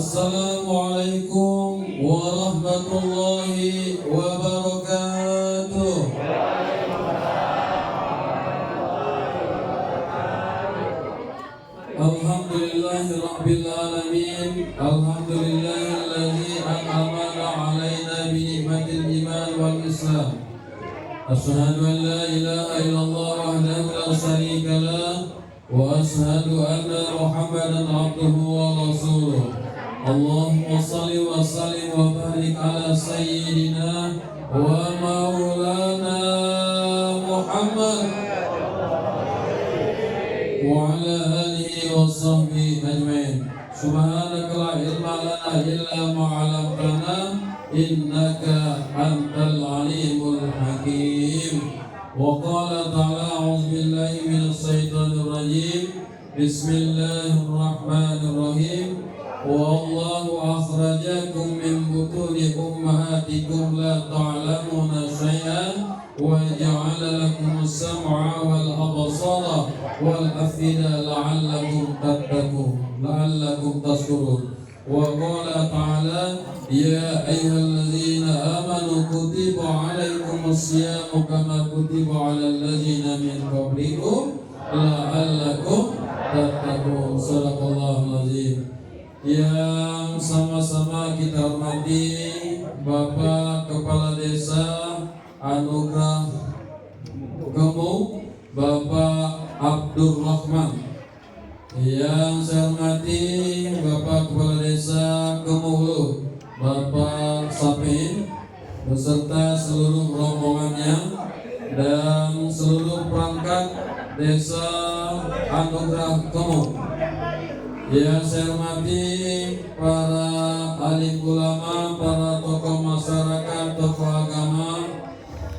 Assalamualaikum warahmatullahi wabarakatuh. Alhamdulillahirabbil alamin. Alhamdulillahilladzi an'amana 'alaina bi ni'matil iman wal islam. Asyhadu an la ilaha illallah wahdahu la syarika lah wa asyhadu anna Muhammadan 'abduhu wa rasuluh. Allahumma salli wa sallim wa barik ala sayyidina wa maulana Muhammad wa ala alihi wa sahbihi ajma'in. Subhanaka la ilma lana illa ma 'allamtana innaka antal alimul hakim. Wa qala ta'ala a'udzu billahi minasy syaithanir rajim. Bismillahirrahmanirrahim. Wallahu akhrajakum min butuni ummahatikum la ta'lamuna syai'an wa ja'ala lakumus sam'a wal absara wal afida la'allakum tattaqun la'allakum tashkurun. Wa qala ta'ala ya ayyuhalladzina amanu kutiba 'alaikumus syiyamu kama kutiba 'alal ladzina min qablikum la'allakum tattaqun. Shadaqallahul azim. Yang sama-sama kita hormati Bapak Kepala Desa Anugrah Gemuk, Bapak Abdul Rahman. Yang saya hormati Bapak Kepala Desa Gemuk, Bapak Sapin, beserta seluruh rombongannya dan seluruh perangkat Desa Anugrah Gemuk. Yang saya hormati para alim ulama, para tokoh masyarakat, tokoh agama,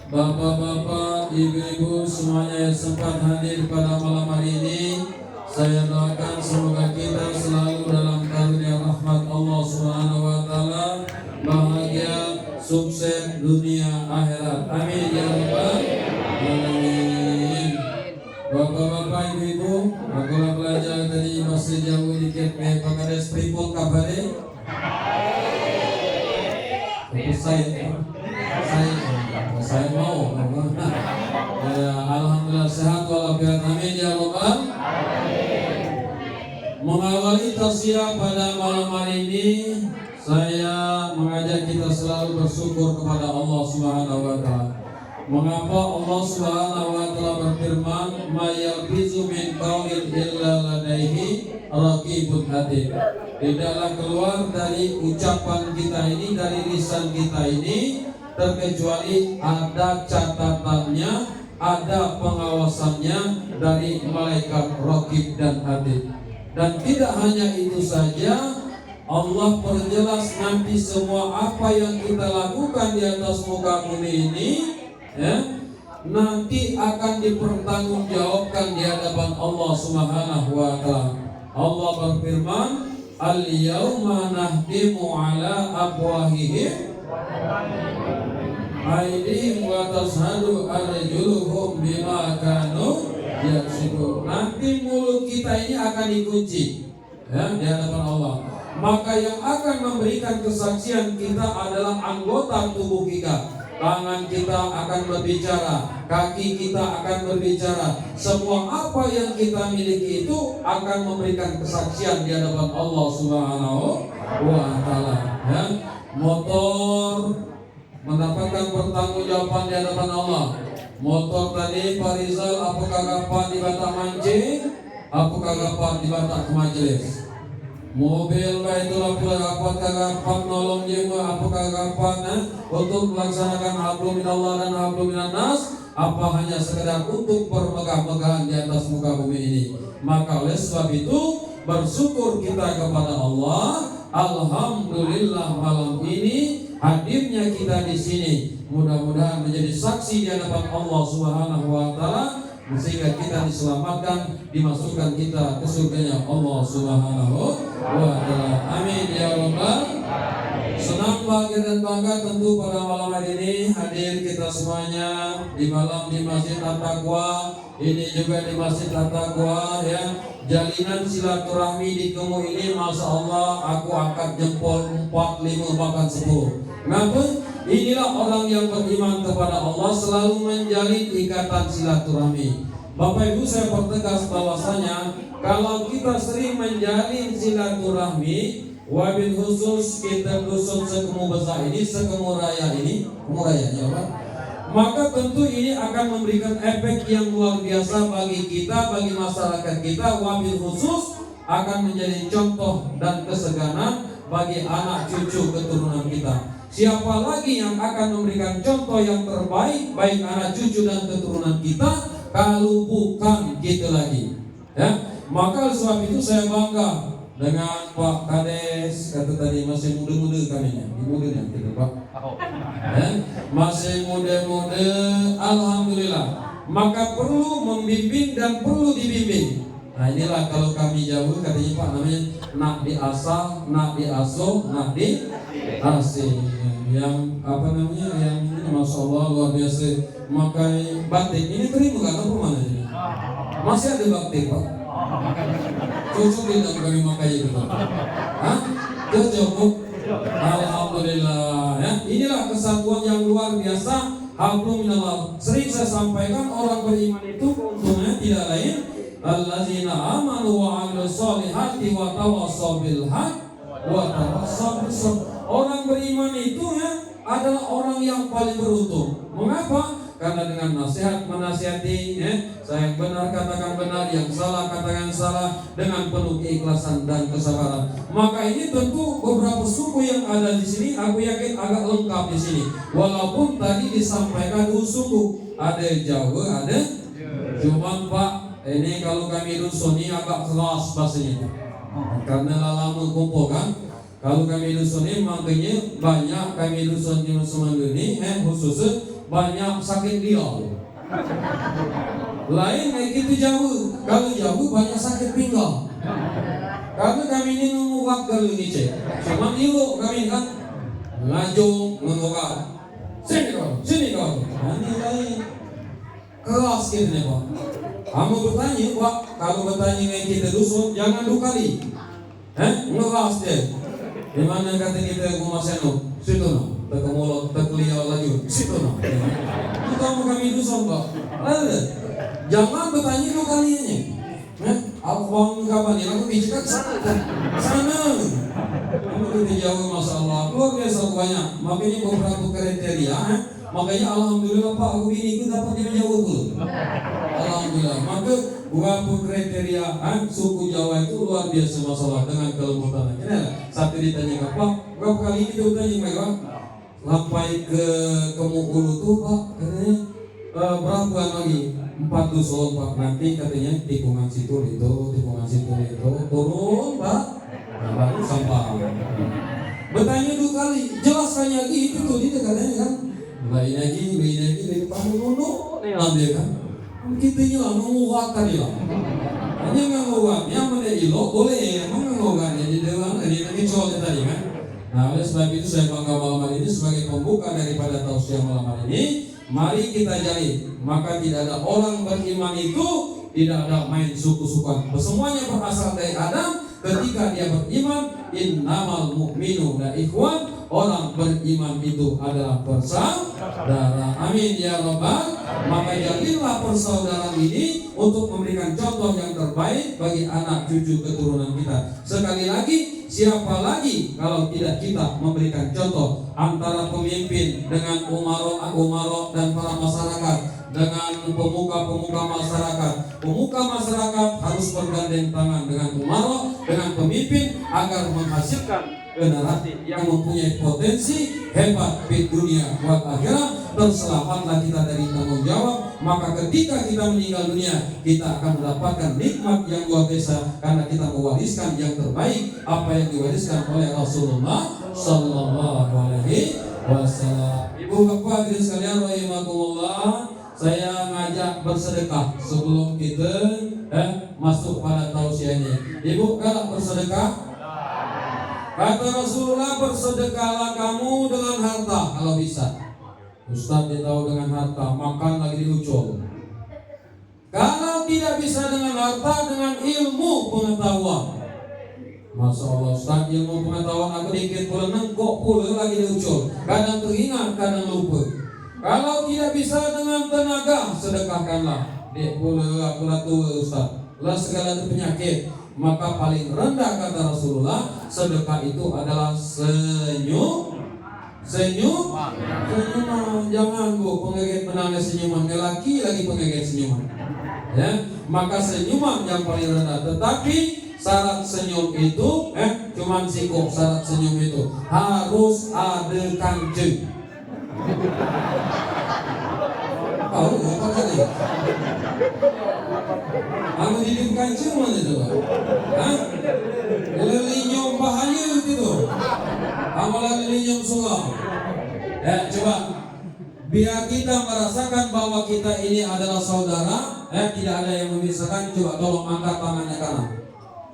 bapak-bapak, ibu-ibu semuanya yang sempat hadir pada malam hari ini. Saya doakan semoga kita selalu dalam karunia rahmat Allah Subhanahu wa taala, bahagia, sukses dunia akhirat. Amin ya rabbal alamin. Bapak-bapak, ibu-ibu, aku belajar tadi masih jauh dikit pengades pripun kabare? Saya mau. Ya, alhamdulillah sehat walafiat. Amin ya rabbal alamin. Mengawali tausiah pada malam hari ini, saya mengajak kita selalu bersyukur kepada Allah Subhanahu wa taala. Mengapa Allah Subhanahu wa taala berfirman, "Ma yalfizu min qaulin illa ladaihi raqibun atid." Tidaklah keluar dari ucapan kita ini, dari lisan kita ini, terkecuali ada catatannya, ada pengawasannya dari malaikat raqib dan atid. Dan tidak hanya itu saja, Allah perjelas nanti semua apa yang kita lakukan di atas muka bumi ini, nanti akan dipertanggungjawabkan di hadapan Allah Subhanahu wa taala. Allah berfirman, "Al-yauma nahdimu ala afwahihim aydihim wa tashhadu arjuluhum bima kanu yaksibun." Nanti mulut kita ini akan dikunci di hadapan Allah. Maka yang akan memberikan kesaksian kita adalah anggota tubuh kita. Tangan kita akan berbicara, kaki kita akan berbicara. Semua apa yang kita miliki itu akan memberikan kesaksian di hadapan Allah Subhanahu wa taala. Motor mendapatkan pertanggungjawaban di hadapan Allah. Motor tadi Pak Rizal apakah kapan di Batak mancing, apakah kapan di Batak ke majelis. Mobil baitulah pula kapan kagapan nolong jema apakah kapan untuk melaksanakan hablum minallah dan hablum minan nas, apa hanya sekedar untuk bermegah-megahan di atas muka bumi ini. Maka oleh sebab itu bersyukur kita kepada Allah. Alhamdulillah malam ini hadirnya kita di sini. Mudah-mudahan menjadi saksi di hadapan Allah Subhanahu wa taala sehingga kita diselamatkan, dimasukkan kita ke surganya Allah Subhanahu wa taala. Amin ya rabbal. Senang, bahagia dan bangga tentu pada malam hari ini hadir kita semuanya di Masjid At-Taqwa. Ini juga di Masjid At-Taqwa ya. Jalinan silaturahmi di Kemu ini Masya Allah aku angkat jempol 4, 5 bahkan 10. Kenapa? Inilah orang yang beriman kepada Allah selalu menjalin ikatan silaturahmi. Bapak Ibu, saya pertegas bahwasanya kalau kita sering menjalin silaturahmi, wabil khusus kita dusun Sekemu Besar ini, Sekemu Raya ini, Kemu Rayanya Pak, maka tentu ini akan memberikan efek yang luar biasa bagi kita, bagi masyarakat kita. Wabil khusus akan menjadi contoh dan keseganan bagi anak cucu keturunan kita. Siapa lagi yang akan memberikan contoh yang terbaik baik anak cucu dan keturunan kita kalau bukan kita lagi ya. Maka sebab itu saya bangga dengan Pak Kades, kata tadi masih muda-muda kami muda kita Pak ya? Masih muda-muda, alhamdulillah. Maka perlu membimbing dan perlu dibimbing. Nah inilah kalau kami jauh katanya Pak namanya nak diasah, nak diasuh, nak diasih. Yang apa namanya yang ini Masya Allah luar biasa memakai batik ini terima gak atau mana ini? Masih ada batik Pak? Cocok tidak kami pakai itu? Hah? Cocok? Alhamdulillah ya. Inilah kesatuan yang luar biasa. Hablum minallah. Sering saya sampaikan orang beriman itu keuntungannya tidak lain allazina amanu wa amilus solihati wa tawassaw bil haq wa tawassaw bis sabr. Orang beriman itu ya adalah orang yang paling beruntung. Mengapa? Karena dengan nasihat menasihati ya, saya yang benar katakan benar, yang salah katakan salah dengan penuh keikhlasan dan kesabaran. Maka ini tentu beberapa suku yang ada di sini aku yakin agak lengkap di sini. Walaupun tadi disampaikan 2 suku, ada Jawa, ada cuman Pak ini kalau kami dusun ini agak keras bahasanya karena lama kumpul kan. Kalau kami dusun ini makanya banyak kami dusun di Semanduni khususnya banyak sakit liau. Lain kayak gitu jauh. Kalau jauh banyak sakit pinggang. Karena kami ini menguat kalau ini cek. Cuma nilu kami kan ngajung menguat. Sini kau. Ini lain. Keras gitu nih Pak. Kamu bertanya Pak, kalau bertanya kayak kita dusun jangan 2 kali. Ngeras deh. Di mana kata kita rumah seno, situ no, terkemulot, terkeliau lagi, situ no. Kita mau kami dusun Pak. Jangan bertanya 2 kali ini. Aku bangun kapan ya? Aku bicara sana. Kamu di Jawa masalah luar biasa banyak. Makanya beberapa kriteria. Makanya alhamdulillah Pak, aku ini dapat di Jawa dulu. Alhamdulillah. Maka beberapa kriteria suku Jawa itu luar biasa masalah dengan kelembutan. Satu ditanya Pak, berapa kali ini ditanya mereka sampai ke Kemukulu tuh Pak, katanya berapa lagi? 4 dusun Pak, nanti katanya tikungan situ itu turun Pak, baru sampah. Bertanya 2 kali, jelaskan lagi itu tuh dia katanya kan. Lain lagi dari Pamulono nih dia kan. Kita lah menguat tadi lah. Hanya menguat, yang mana ilo boleh, emang menguat jadi dewan ini soal tadi kan. Nah oleh sebab itu saya bangga malam hari ini sebagai pembuka daripada tausiah malam hari ini. Mari kita jalin. Maka tidak ada orang beriman itu tidak ada main suku-sukuan. Semuanya berasal dari Adam. Ketika dia beriman, innamal mu'minu la ikhwan, orang beriman itu adalah bersaudara. Amin ya rabbal. Maka jalinlah persaudaraan ini untuk memberikan contoh yang terbaik bagi anak cucu keturunan kita. Sekali lagi, siapa lagi kalau tidak kita memberikan contoh antara pemimpin dengan umarok dan para masyarakat, dengan pemuka masyarakat. Pemuka masyarakat harus bergandeng tangan dengan umarok, dengan pemimpin agar menghasilkan generasi yang mempunyai potensi hebat di dunia wal akhirat, terselamatlah kita dari tanggung jawab. Maka ketika kita meninggal dunia, kita akan mendapatkan nikmat yang luar biasa karena kita mewariskan yang terbaik, apa yang diwariskan oleh Rasulullah Sallallahu Alaihi Wasallam. Ibu bapak hadirin sekalian rahimakumullah, saya ngajak bersedekah sebelum kita masuk pada tausiah ini. Ibu galak bersedekah? Kata Rasulullah, bersedekahlah kamu dengan harta kalau bisa. Ustaz dia tahu dengan harta, makan lagi diucul. Kalau tidak bisa dengan harta, dengan ilmu pengetahuan. Masya Allah Ustaz, ilmu pengetahuan aku dikit pula nengkok pula lagi diucul. Kadang teringat, kadang lupa. Kalau tidak bisa dengan tenaga, sedekahkanlah. Dek pula aku tua Ustaz, lah segala penyakit. Maka paling rendah kata Rasulullah, sedekah itu adalah senyuman. Jangan bu pengeget menangis senyuman, lelaki lagi pengeget senyuman. Ya, maka senyuman yang paling rendah. Tetapi syarat senyum itu, cuman sikok syarat senyum itu harus ada kancing. Tahu apa tadi? Aku hidup kancing mana itu? Lelinyong bahaya gitu. Amalan lelinyong sulam. Coba biar kita merasakan bahwa kita ini adalah saudara, tidak ada yang memisahkan. Coba tolong angkat tangannya kanan.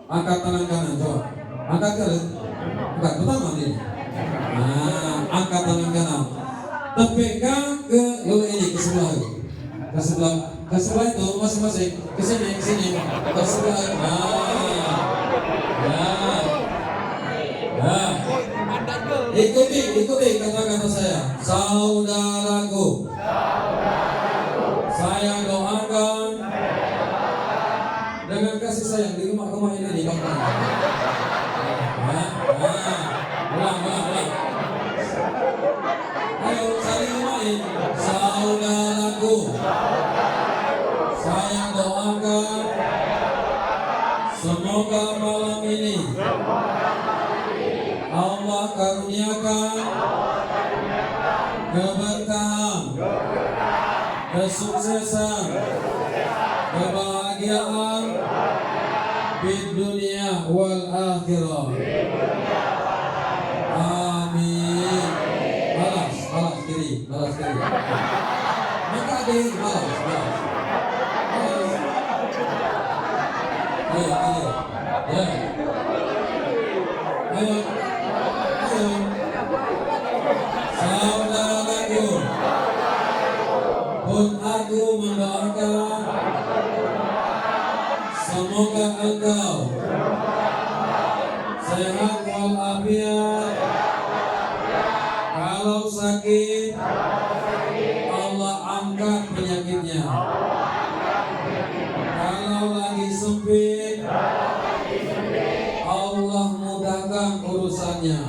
Angkat tangan kanan, coba. Angkat kanan. Angkat pertama ini. Angkat tangan kanan. Tepikan ke ini ke sebelah itu. Ke sebelah itu masing-masing. Ke sini. Ke sebelah. Ikuti kata-kata saya. Saudaraku, saya doakan dengan kasih sayang di rumah ini doakan. Ulang. Ayo saling doain. Saudaraku, saya doakan semoga malam ini Allah karuniakan keberkahan, kesuksesan, kebahagiaan di dunia wal akhirah. Amin. Balas kiri. Maka deh balas. Ayo. Saudaraku, pun aku mendoakan semoga engkau sehat walafiat. Kalau sakit, Allah angkat penyakitnya. Kalau lagi sempit, Allah mudahkan urusannya.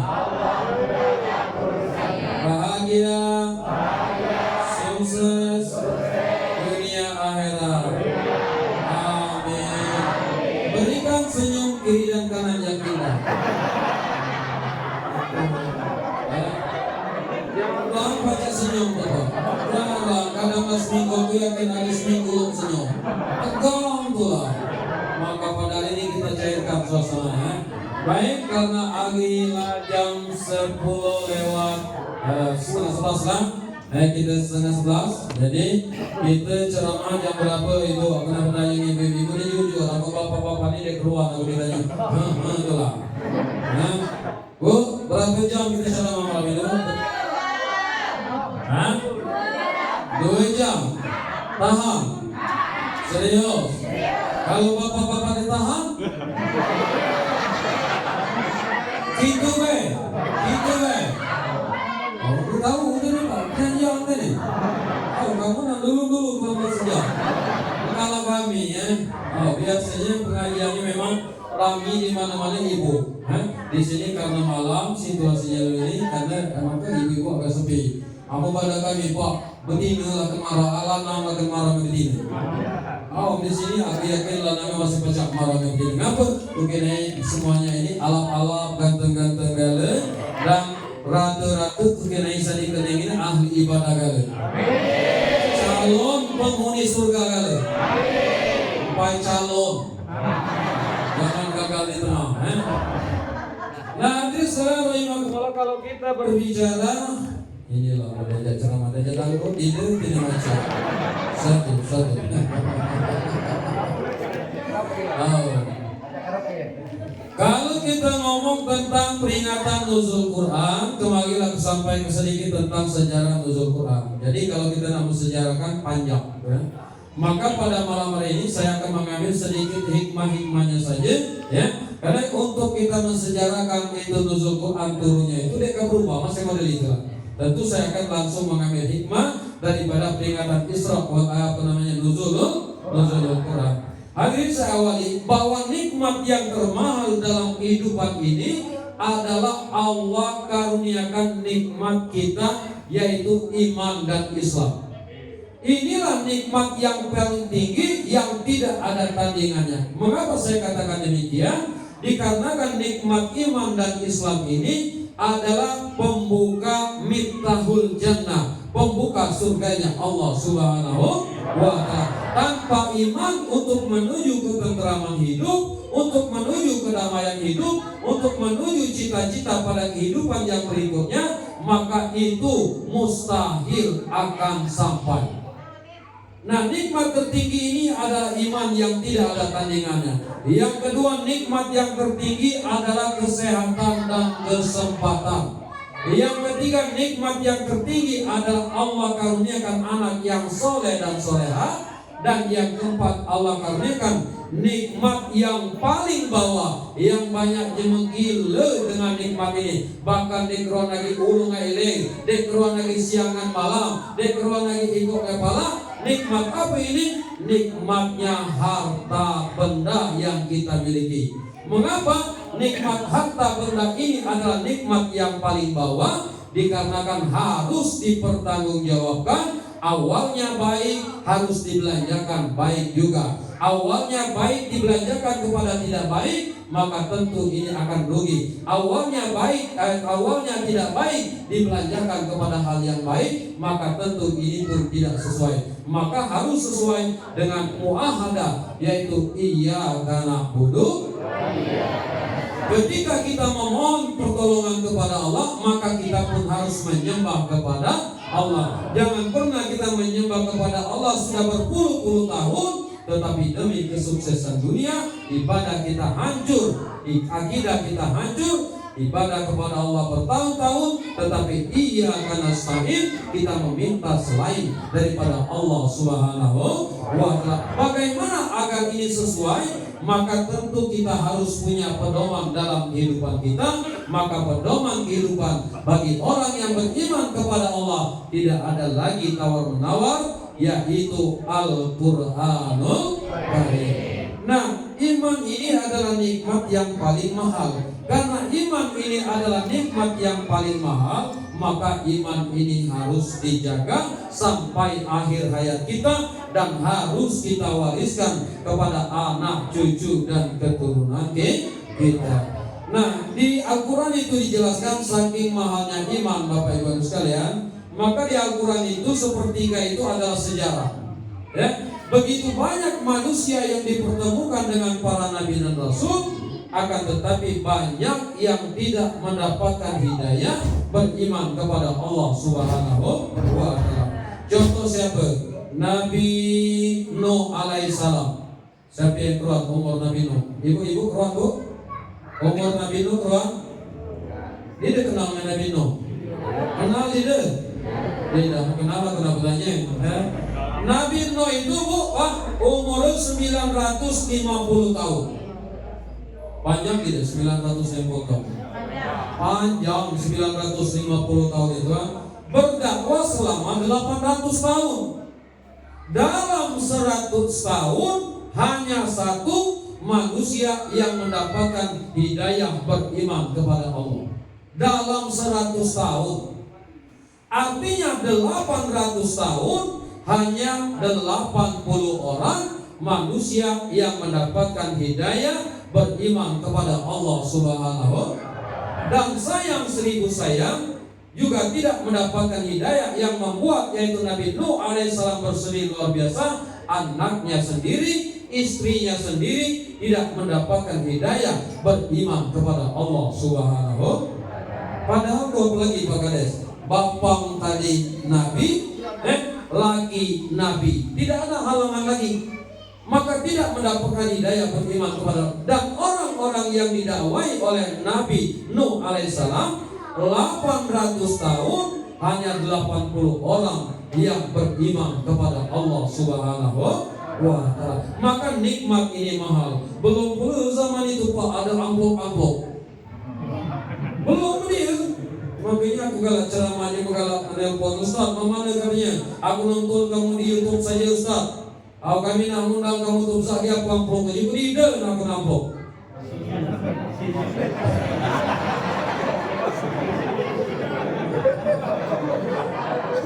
Bahagia, sukses, dunia akhirat. Amin. Berikan senyum kiri dan kanan yang indah. Jangan baca senyum Bapak. Janganlah kadang seminggu aku yakin ada seminggu senyum. Tegang pula. Maka pada hari ini kita cairkan suasana. Baik, karena hari jam 10 lewat setengah 11 lah. Kita setengah 11. Jadi kita ceramah jam berapa itu? Aku nak bertanya ibu-ibu ni jujur. Aku bapak-bapak ni dia keluar aku ditanya. Itulah. Bu, berapa jam kita ceramah malam ini? 2 jam. Tahan. Serius. Kalau bapak-bapak ditahan, gitu be. Aku tahu udah nih Pak, jangan nih. Kamu nak dulu kelompok sejak. Kalau kami biasanya pengajiannya memang ramai di mana-mana ibu. Di sini karena malam situasinya ini karena emang kan ibu-ibu agak sepi. Apa pada kami Pak betina lah kemarah alanang lah kemarah betina. Oh di sini aku yakin lanangnya masih pecah marah betina. Ngapa? Mungkin semuanya ini alap-alap ganteng-ganteng gale dan ratu-ratu mungkin bisa dikeningin ahli ibadah gale. Calon penghuni surga gale. Sampai calon. Jangan gagal di tengah. Nah, kalau kita berbicara inilah ada ceramah ada tangguh ini tidak macam satu. Kalau kita ngomong tentang peringatan nuzul Quran, kemarin aku sampaikan sedikit tentang sejarah nuzul Quran. Jadi kalau kita nak mensejarahkan panjang, ya. Maka pada malam hari ini saya akan mengambil sedikit hikmah-hikmahnya saja, ya. Karena untuk kita mensejarahkan itu nuzul Quran turunnya itu dia berubah masih model itu. Tentu saya akan langsung mengambil hikmah daripada peringatan Isra nuzul Quran. Hadirin saya awali bahwa nikmat yang termahal dalam kehidupan ini adalah Allah karuniakan nikmat kita yaitu iman dan Islam. Inilah nikmat yang paling tinggi yang tidak ada tandingannya. Mengapa saya katakan demikian? Dikarenakan nikmat iman dan Islam ini adalah pembuka miftahul jannah, pembuka surganya Allah Subhanahu wa ta'ala. Tanpa iman untuk menuju ketentraman hidup, untuk menuju kedamaian hidup, untuk menuju cita-cita pada kehidupan yang berikutnya, maka itu mustahil akan sampai. Nah, nikmat tertinggi ini adalah iman yang tidak ada tandingannya. Yang kedua, nikmat yang tertinggi adalah kesehatan dan kesempatan. Yang ketiga, nikmat yang tertinggi adalah Allah karuniakan anak yang soleh dan soleha. Dan yang keempat, Allah karuniakan nikmat yang paling bawah, yang banyak menggila dengan nikmat ini. Bahkan dikeruan lagi ulung ileng, dikeruan lagi siangan malam, dikeruan lagi ikut kepala. Nikmat apa ini? Nikmatnya harta benda yang kita miliki. Mengapa? Nikmat harta benda ini adalah nikmat yang paling bawah, dikarenakan harus dipertanggungjawabkan. Awalnya baik harus dibelanjakan baik juga. Awalnya baik dibelanjakan kepada tidak baik, maka tentu ini akan rugi. Awalnya tidak baik dibelanjakan kepada hal yang baik, maka tentu ini pun tidak sesuai. Maka harus sesuai dengan muahadah, yaitu iyyaka na'budu. Ketika kita memohon pertolongan kepada Allah, maka kita pun harus menyembah kepada Allah. Jangan pernah kita menyembah kepada Allah sudah berpuluh-puluh tahun, tetapi demi kesuksesan dunia, ibadah kita hancur, akidah kita hancur, ibadah kepada Allah bertahun-tahun, tetapi iyyaka nasta'in, kita meminta selain daripada Allah Subhanahu wa ta'ala. Bagaimana agar ini sesuai? Maka tentu kita harus punya pedoman dalam kehidupan kita. Maka pedoman kehidupan bagi orang yang beriman kepada Allah tidak ada lagi tawar-menawar, yaitu Al-Quranul Karim. Nah, iman ini adalah nikmat yang paling mahal. Karena iman ini adalah nikmat yang paling mahal, maka iman ini harus dijaga sampai akhir hayat kita, dan harus kita wariskan kepada anak, cucu, dan keturunan kita. Nah, di Al-Quran itu dijelaskan saking mahalnya iman, Bapak Ibu sekalian. Maka di Al-Quran itu sepertiga itu adalah sejarah, ya. Begitu banyak manusia yang dipertemukan dengan para nabi dan rasul, akan tetapi banyak yang tidak mendapatkan hidayah beriman kepada Allah Subhanahu wa ta'ala. Contoh siapa? Nabi Nuh alaihissalam. Siapa yang keluar umur Nabi Nuh? Ibu-ibu keluar, Bu? Umur Nabi Nuh keluar? Dia kenal dengan Nabi Nuh? Kenal dia? Tidak. Kenapa tanya? Nabi Nuh itu, Bu, umur 950 tahun. Panjang tidak? 950 tahun. Panjang 950 tahun itu, berdakwah selama 800 tahun. Dalam 100 tahun hanya satu manusia yang mendapatkan hidayah beriman kepada Allah. Dalam 100 tahun. Artinya 800 tahun hanya 80 orang manusia yang mendapatkan hidayah beriman kepada Allah Subhanahu. Dan sayang 1000 sayang juga tidak mendapatkan hidayah yang membuat yaitu Nabi Nuh alaihissalam bersedih luar biasa. Anaknya sendiri, istrinya sendiri tidak mendapatkan hidayah beriman kepada Allah Subhanahu. Padahal kau lagi Pak Kades, bapang tadi Nabi, laki Nabi, tidak ada halangan lagi. Maka tidak mendapatkan hidayah beriman kepada. Dan orang-orang yang didakwai oleh Nabi Nuh alaihissalam 800 tahun hanya 80 orang yang beriman kepada Allah Subhanahu wa ta'ala. Maka nikmat ini mahal. Belum zaman itu Pak ada amplop-amplop. Belum dia. Makanya aku galak ceramahnya, galak nelpon Ustaz, mana katanya? Aku nonton kamu di YouTube saja Ustaz. Aku kami nak undang kamu untuk saja aku amplop aja. Beri dah aku amplop.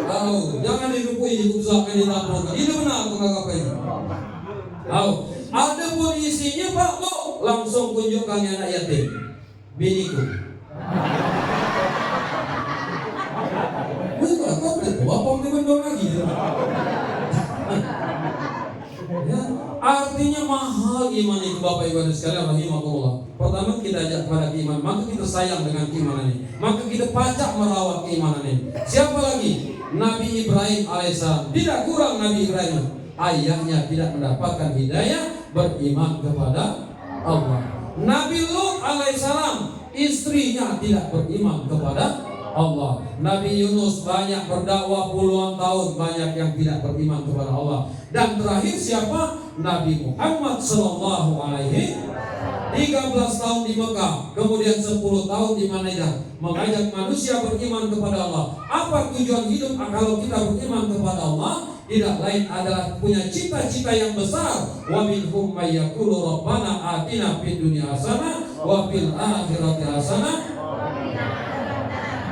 Tahu, jangan dirupui diusahakan ditampilkan. Itu benar aku ngapain. Tahu, ada pun isinya Pak, langsung tunjukkan anak yatim. Biniku. Bukan, kau betul. Apa yang benar lagi? Ya, artinya mahal iman itu Bapak Ibu dan sekalian rahimahullah. Pertama kita ajak kepada iman, maka kita sayang dengan keimanan ini. Maka kita pacak merawat keimanan ini. Siapa lagi? Nabi Ibrahim alaihissalam. Tidak kurang Nabi Ibrahim. Ayahnya tidak mendapatkan hidayah beriman kepada Allah. Nabi Lut alaihissalam, istrinya tidak beriman kepada Allah. Nabi Yunus banyak berdakwah puluhan tahun, banyak yang tidak beriman kepada Allah. Dan terakhir siapa? Nabi Muhammad sallallahu alaihi 13 tahun di Mekah, kemudian 10 tahun di Madinah, mengajak manusia beriman kepada Allah. Apa tujuan hidup kalau kita beriman kepada Allah? Tidak lain adalah punya cita-cita yang besar. Wa minhum may yaqulu rabbana atina fid dunya hasanah wa fil akhirati hasanah.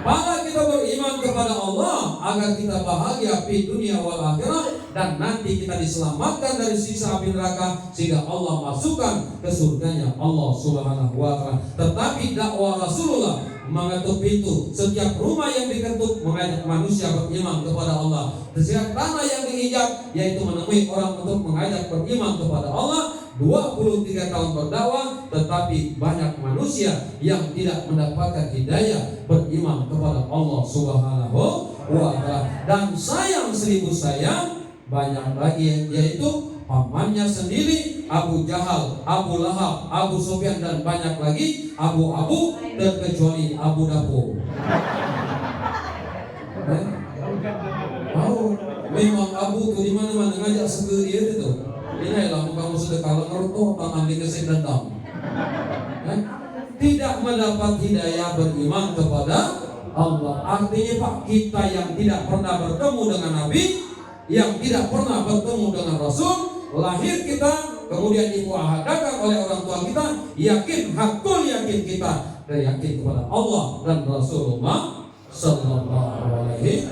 Maka kita beriman kepada Allah agar kita bahagia di dunia wal akhirah, dan nanti kita diselamatkan dari siksa api neraka sehingga Allah masukkan ke surganya Allah Subhanahu wa ta'ala. Tetapi dakwah Rasulullah mengetuk pintu setiap rumah yang diketuk, mengajak manusia beriman kepada Allah. Setiap tanah yang diinjak yaitu menemui orang untuk mengajak beriman kepada Allah. 23 tahun berdakwah, tetapi banyak manusia yang tidak mendapatkan hidayah beriman kepada Allah Subhanahu wa ta'ala. Dan sayang 1000 sayang, banyak lagi yaitu pamannya sendiri Abu Jahal, Abu Lahab, Abu Sufyan, dan banyak lagi abu-abu, terkecuali Abu Dapo. Tahu memang Abu tuh di mana-mana ngajak segera dia itu. Inilah kamu sudah kalau ngerti tangan dikasih dendam. Tidak mendapat hidayah beriman kepada Allah. Artinya Pak, kita yang tidak pernah bertemu dengan Nabi, yang tidak pernah bertemu dengan Rasul, lahir kita, kemudian dimuahadakan oleh orang tua kita, yakin, hakul yakin kita, dan yakin kepada Allah dan Rasulullah sallallahu alaihi.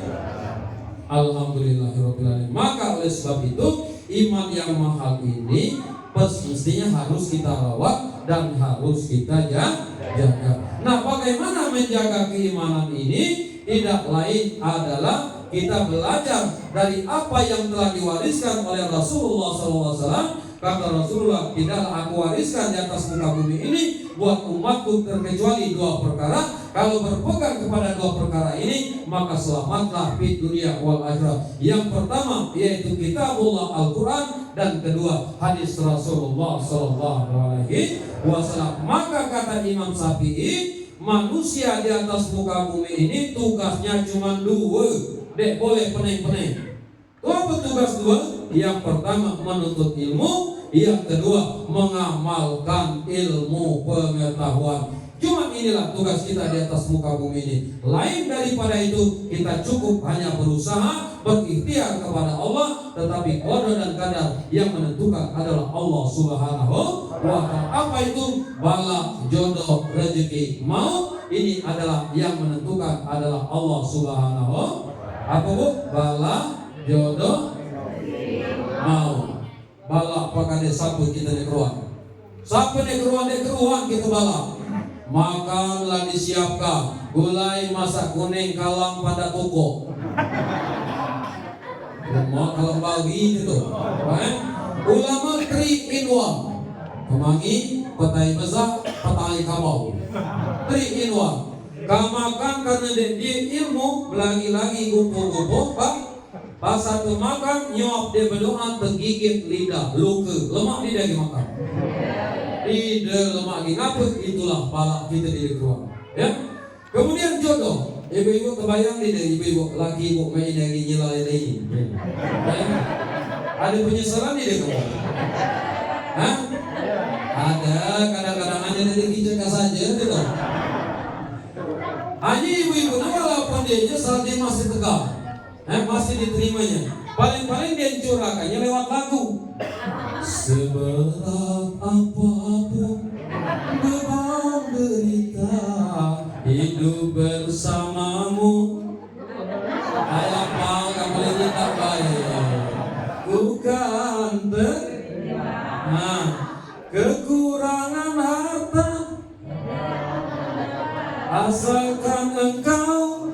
Alhamdulillahirabbil alamin. Maka oleh sebab itu iman yang mahal ini mestinya harus kita rawat dan harus kita jaga. Nah, bagaimana menjaga keimanan ini? Tidak lain adalah kita belajar dari apa yang telah diwariskan oleh Rasulullah SAW. Kata Rasulullah, tidaklah aku wariskan di atas muka bumi ini buat umatku terkecuali 2 perkara. Kalau berpegang kepada 2 perkara ini, maka selamatlah di dunia wal akhirah. Yang pertama yaitu kitabullah Al-Quran, dan kedua hadis Rasulullah SAW. Maka kata Imam Syafi'i, manusia di atas muka bumi ini tugasnya cuma 2. Dek boleh pening-pening. Apa tugas 2? Yang pertama menuntut ilmu, yang kedua mengamalkan ilmu pengetahuan. Cuma inilah tugas kita di atas muka bumi ini. Lain daripada itu, kita cukup hanya berusaha berikhtiar kepada Allah, tetapi qada dan qadar yang menentukan adalah Allah Subhanahu wa ta'ala. Apa itu? Bala, jodoh, rezeki, mau ini adalah yang menentukan adalah Allah Subhanahu. Apa bu? Bala jodoh mau. Bala pakade sapu kita di keruan. Sapu di keruan kita bala. Makanlah disiapkan gulai masak kuning kalang pada kuku. Mau kalau bagi itu, ulama 3 in 1. Kemangi, petai besar, petai kabau. 3 in 1. Kamakan karena dia ilmu, lagi-lagi gupu-gupu, pak. Pas satu makan, nyop dia berdoa tergigit lidah, luka, lemak lidah dimakan. Tidak lemak ngaput, itulah pala kita di keluar. Ya. Kemudian jodoh, ibu-ibu kebayang tidak ibu-ibu laki ibu main lagi nyilai ini. Ada penyesalan tidak kamu? Hah? Ada, kadang-kadang hanya dari kicau saja, gitu. Hanya ibu-ibu walaupun dia saat dia masih tegak, masih diterimanya. Paling-paling dia curahkannya lewat lagu. Seberat apapun beban derita, hidup bersamamu. Apa kamu ini tak baik? Bukan kekurangan harta, asalkan engkau.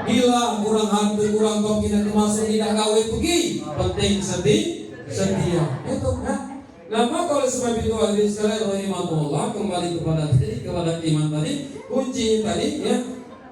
Bila kurang harta, kurang kau kita termasuk tidak gawe pergi. Penting setia. Itu kan. Lama kalau sebab itu hadirin sekalian rahimahullah, kembali kepada iman tadi, kunci tadi ya,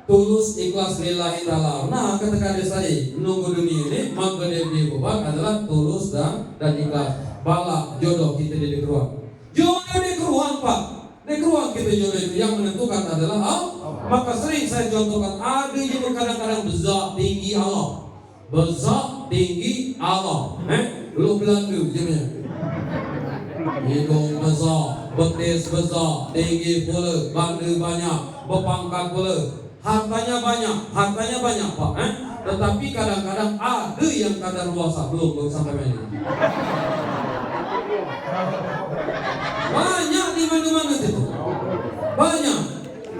tulus ikhlas lillahi ta'ala. Nah, ketika dia tadi menunggu dunia ini, maka dia beban adalah tulus dan ikhlas. Bala jodoh kita di keruan. Jodoh di keruan Pak. Di keruan kita jodoh itu yang menentukan adalah Allah. Maka sering saya contohkan, ada juga kadang-kadang besar tinggi Allah. Besar tinggi Allah. Lu Belanda jadinya. Hidung besar, betis besar, tinggi pula, bandu banyak, berpangkat pula, hartanya banyak Pak. Tetapi kadang-kadang ada yang kadar luasa belum sampai ini. Banyak di mana-mana itu. Banyak.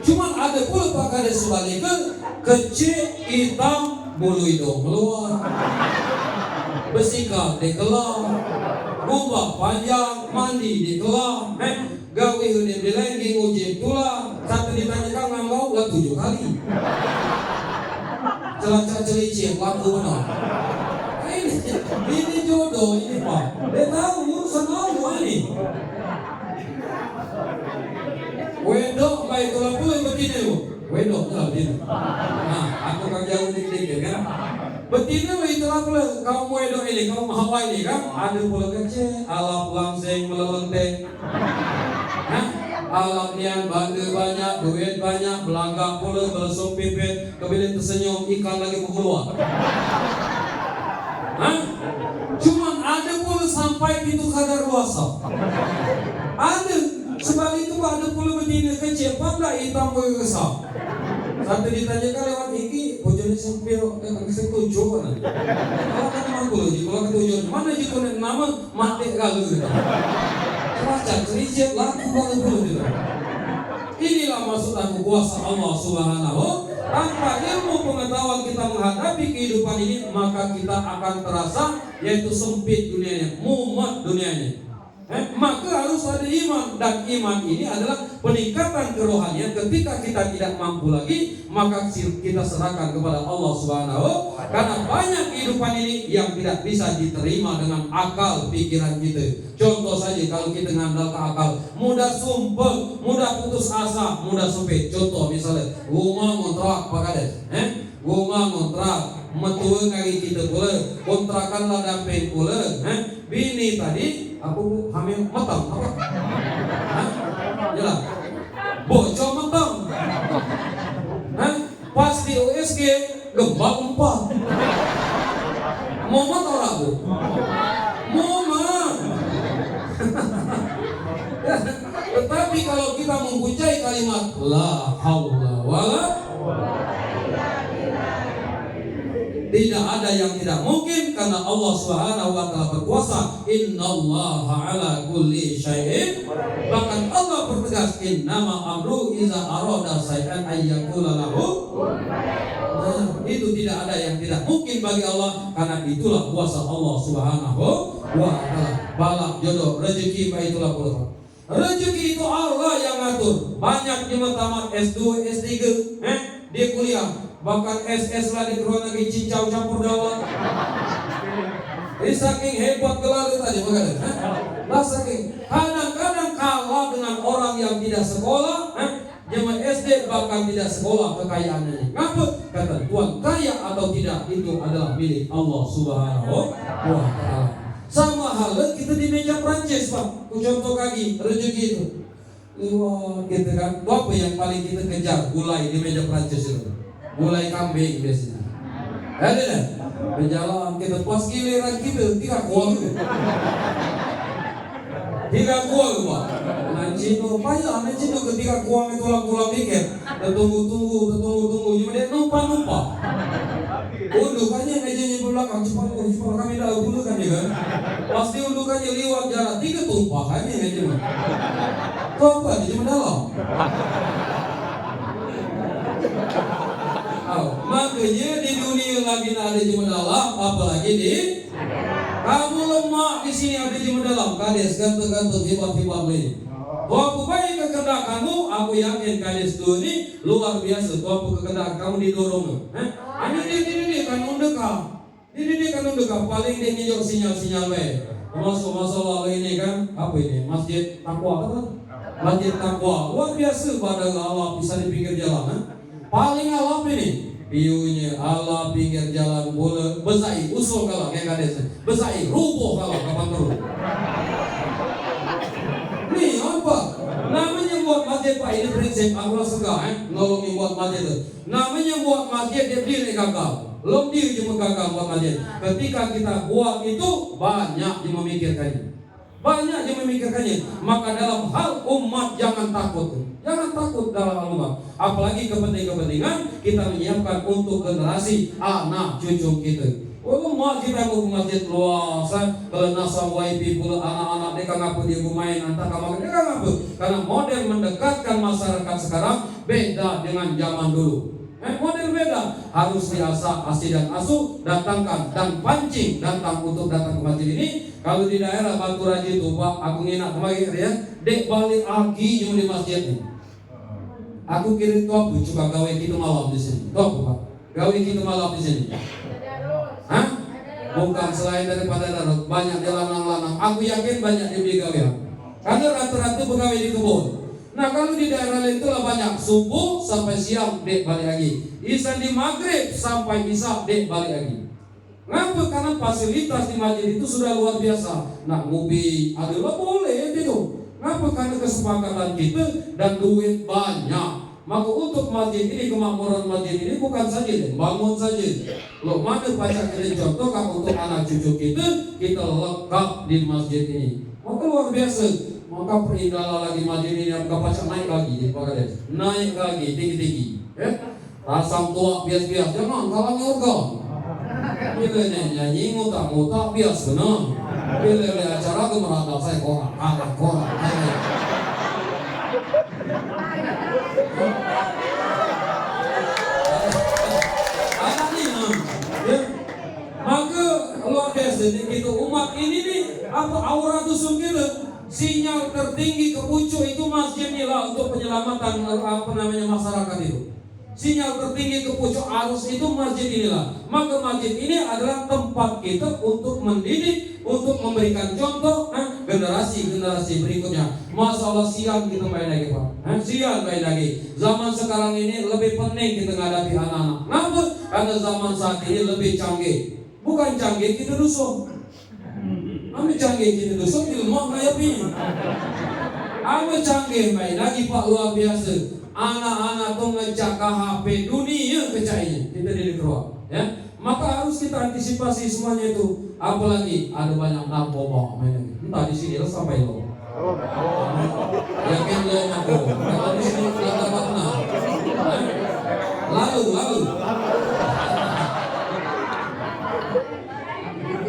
Cuma ada pula pakade sebaliknya, kecil, hitam, bulu hidung keluar, bersikap dikelar, gubah panjang, mandi dikelar, gawe udah dilenggi uji tulang, satu ditanyakan ngambau lah 7 kali. Celacak celicin laku benar. Ini jodoh ini Pak. Dia tahu urusan Allah ini. Wedok baik kalau boleh begini bu, wedok lah begini. Nah, aku kan jauh dikit kan. Betina itulah pula kaum wedok ini, kaum Hawa ini kan. Ada pula kecil, alat langsing melelenteng. Alatnya bandu banyak, duit banyak, belanggang pula, bersum pipit, kemudian tersenyum, ikan lagi keluar. Cuman ada pula sampai pintu kadar luasa. Ada. Sebab itu ada pula betina kecil, pandai hitam besar. Satu ditanyakan lewat iki, bojone sempil, setuju kan? Kalau kan mangkul, kalau ketujuan mana jika nama mati kalau gitu. Kerajaan cericet laku banget pula gitu. Inilah maksud aku kuasa Allah Subhanahu. Tanpa ilmu pengetahuan kita menghadapi kehidupan ini, maka kita akan terasa yaitu sempit dunianya, mumet dunianya. Maka harus ada iman, dan iman ini adalah peningkatan kerohanian. Ketika kita tidak mampu lagi, maka kita serahkan kepada Allah Subhanahu. Karena banyak kehidupan ini yang tidak bisa diterima dengan akal pikiran kita. Contoh saja kalau kita ngandal ke akal, mudah sumpah, mudah putus asa, mudah sempit. Contoh misalnya, rumah ngontrak Pak Kades, rumah ngontrak, metua ngari kita pula, kontrakan lah damping pula, bini tadi aku hamil matang apa? Jelas. Bocor matang. Pas di USG gempa. Momen orang bu. Momen. Tetapi kalau kita mempunyai kalimat la haula wala, tidak ada yang tidak mungkin karena Allah Subhanahu wa taala berkuasa. Innallaha ala kulli syai'in. Bahkan Allah Allah bertegas, innama amru iza arada syai'an ayyakula lahu. Itu tidak ada yang tidak mungkin bagi Allah, karena itulah kuasa Allah Subhanahu wa ta'ala. Balak, jodoh, rezeki, itulah puluh. Rezeki itu Allah yang ngatur. Banyak yang tamat S2, S3, dia kuliah, bahkan SS lah di corona ke cincau campur dawat. Ini saking hebat kelalu tadi makanya. Lah saking kadang-kadang kalah dengan orang yang tidak sekolah, zaman SD bahkan tidak sekolah kekayaannya. Ngapa? Kata Tuhan, kaya atau tidak itu adalah milik Allah Subhanahu wa ta'ala. Sama halnya kita di meja Prancis, Pak. Ku contoh kaki rezeki itu. Wah, gitu kan. Apa yang paling kita kejar? Gulai di meja Prancis itu. Gulai kambing biasanya. Ada kan? Berjalan kita pas giliran kita tidak kuat. Tidak kuat, Pak. Nancino payah, nancino ketika kuang itu lagu pikir. Tunggu. Cuma dia numpa. Undukannya mejanya belakang cepat kami dah undukan ya kan. Pasti undukannya liwat jarak 3 tumpahannya meja mah. Apa di cuma dalam. Makanya di dunia lagi ada cuma dalam, apalagi di kamu lemah di sini ada cuma dalam. Kades gantung hebat ini. Waktu baik kehendak kamu, aku yakin kades itu ini luar biasa. Waktu kehendak kamu didorong. Ini kan undekah. Ini kan undekah. Paling dia nyok sinyal baik. Masuk masalah ini kan apa ini? Masjid Takwa kan? Masjid Takwa luar biasa pada Allah bisa di pinggir jalan. Paling alam ini piunya Allah pinggir jalan bola besai usul kalau kayak kades besai rubuh kalau kapan terus. Nih apa? Namanya buat masjid Pak ini prinsip aku suka nolongin buat masjid itu. Namanya buat masjid dia berdiri gagal. Belum dia cuma gagal buat masjid. Ketika kita buat itu banyak yang memikirkannya. Banyak yang memikirkannya. Maka dalam hal umat jangan takut. Jangan takut dalam umat. Apalagi kepentingan kita menyiapkan untuk generasi anak cucu kita. Umat kita mau masjid luas, kalau nasab YP pula anak-anak mereka ngapu dia main antara kamar mereka ngapu. Karena model mendekatkan masyarakat sekarang beda dengan zaman dulu. Model beda, harus diasah, asih dan asuh, datangkan dan pancing datang untuk datang ke masjid ini. Kalau di daerah Batu Raji itu Pak, aku nginak kemarin ya, dek balik lagi cuma di masjid ini. Aku kirim topu juga gawe gitu malam di sini. Topu Pak, gawe gitu malam di sini. Bukan selain daripada darat, banyak di lanang-lanang. Aku yakin banyak di gawean. Karena rata-rata pegawai di kebun. Nah kalau di daerah lain itulah banyak subuh sampai siang dek balik lagi. Isya di maghrib sampai isya dek balik lagi. Ngapa? Karena fasilitas di masjid itu sudah luar biasa. Nah mobil adalah boleh gitu. Ngapa? Karena kesepakatan kita dan duit banyak. Maka untuk masjid ini, kemakmuran masjid ini bukan saja bangun saja. Loh mana pajak ini contoh kan untuk anak cucu kita lengkap di masjid ini. Maka luar biasa. Maka perindalah lagi masjid ini, maka pajak naik lagi, naik lagi tinggi-tinggi. Rasam tua bias-bias, jangan kalangi organ. Bila nyanyi ngutak-ngutak bias benar. Bila acara kemerata saya korang. Maka luar biasa gitu umat ini nih apa aura dusun kita sinyal tertinggi ke pucuk itu masjid inilah untuk penyelamatan masyarakat itu. Sinyal tertinggi ke pucuk arus itu masjid inilah. Maka masjid ini adalah tempat kita untuk mendidik, untuk memberikan contoh generasi berikutnya. Masalah siang kita main lagi Pak. Siang main lagi. Zaman sekarang ini lebih penting kita menghadapi anak-anak. Kenapa? Karena zaman saat ini lebih canggih. Bukan canggih kita dusun. Kami canggih kita dusun di rumah ngayapi. Kami canggih main lagi Pak luar biasa. Anak-anak tuh ngecak ke HP dunia kecainya kita di keluar ya. Maka harus kita antisipasi semuanya itu. Apalagi ada banyak narkoba main. Entah di sini sampai lo. Yakin lo aku. Kalau di sini tidak dapat lalu.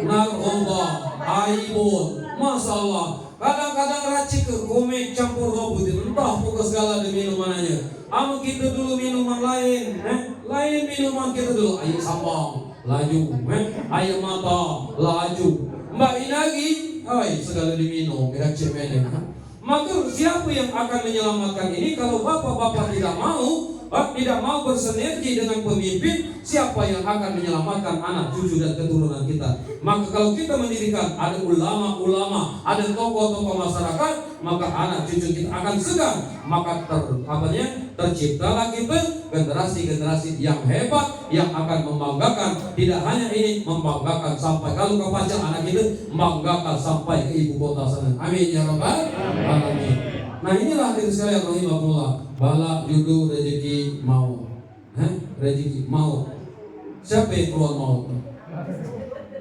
Narkoba, iPhone, masalah Kadang-kadang racik ke komik campur robot entah pokok segala ada minumannya. Amo kita dulu minuman lain, lain minuman kita dulu. Ayo sambang, laju, ayo mata, laju. Mbak Inagi, segala diminum, racik meneng. Maka siapa yang akan menyelamatkan ini kalau bapak-bapak tidak mau bersinergi dengan pemimpin? Siapa yang akan menyelamatkan anak cucu dan keturunan kita? Maka kalau kita mendirikan ada ulama-ulama, ada tokoh-tokoh masyarakat, maka anak cucu kita akan segan. Maka terciptalah kita generasi-generasi yang hebat yang akan membanggakan. Tidak hanya ini, membanggakan sampai kalau ke pajak anak kita, membanggakan sampai ke ibu kota sana. Amin ya rabbal alamin. Nah inilah diri sekalian rahimahullah. Bala yudu rezeki mau, rezeki mau. Siapa yang keluar maut?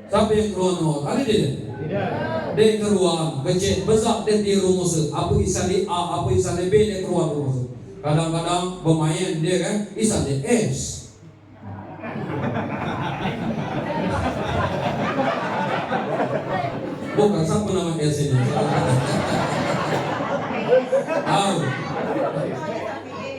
Siapa yang keluar maut? Ada dia? Tidak. Dia keluar, becek, besar dia di rumus. Apa isan di A, apa isan di B, dia keluar rumus. Kadang-kadang pemain dia kan, isan di S. Bukan siapa nama S ini.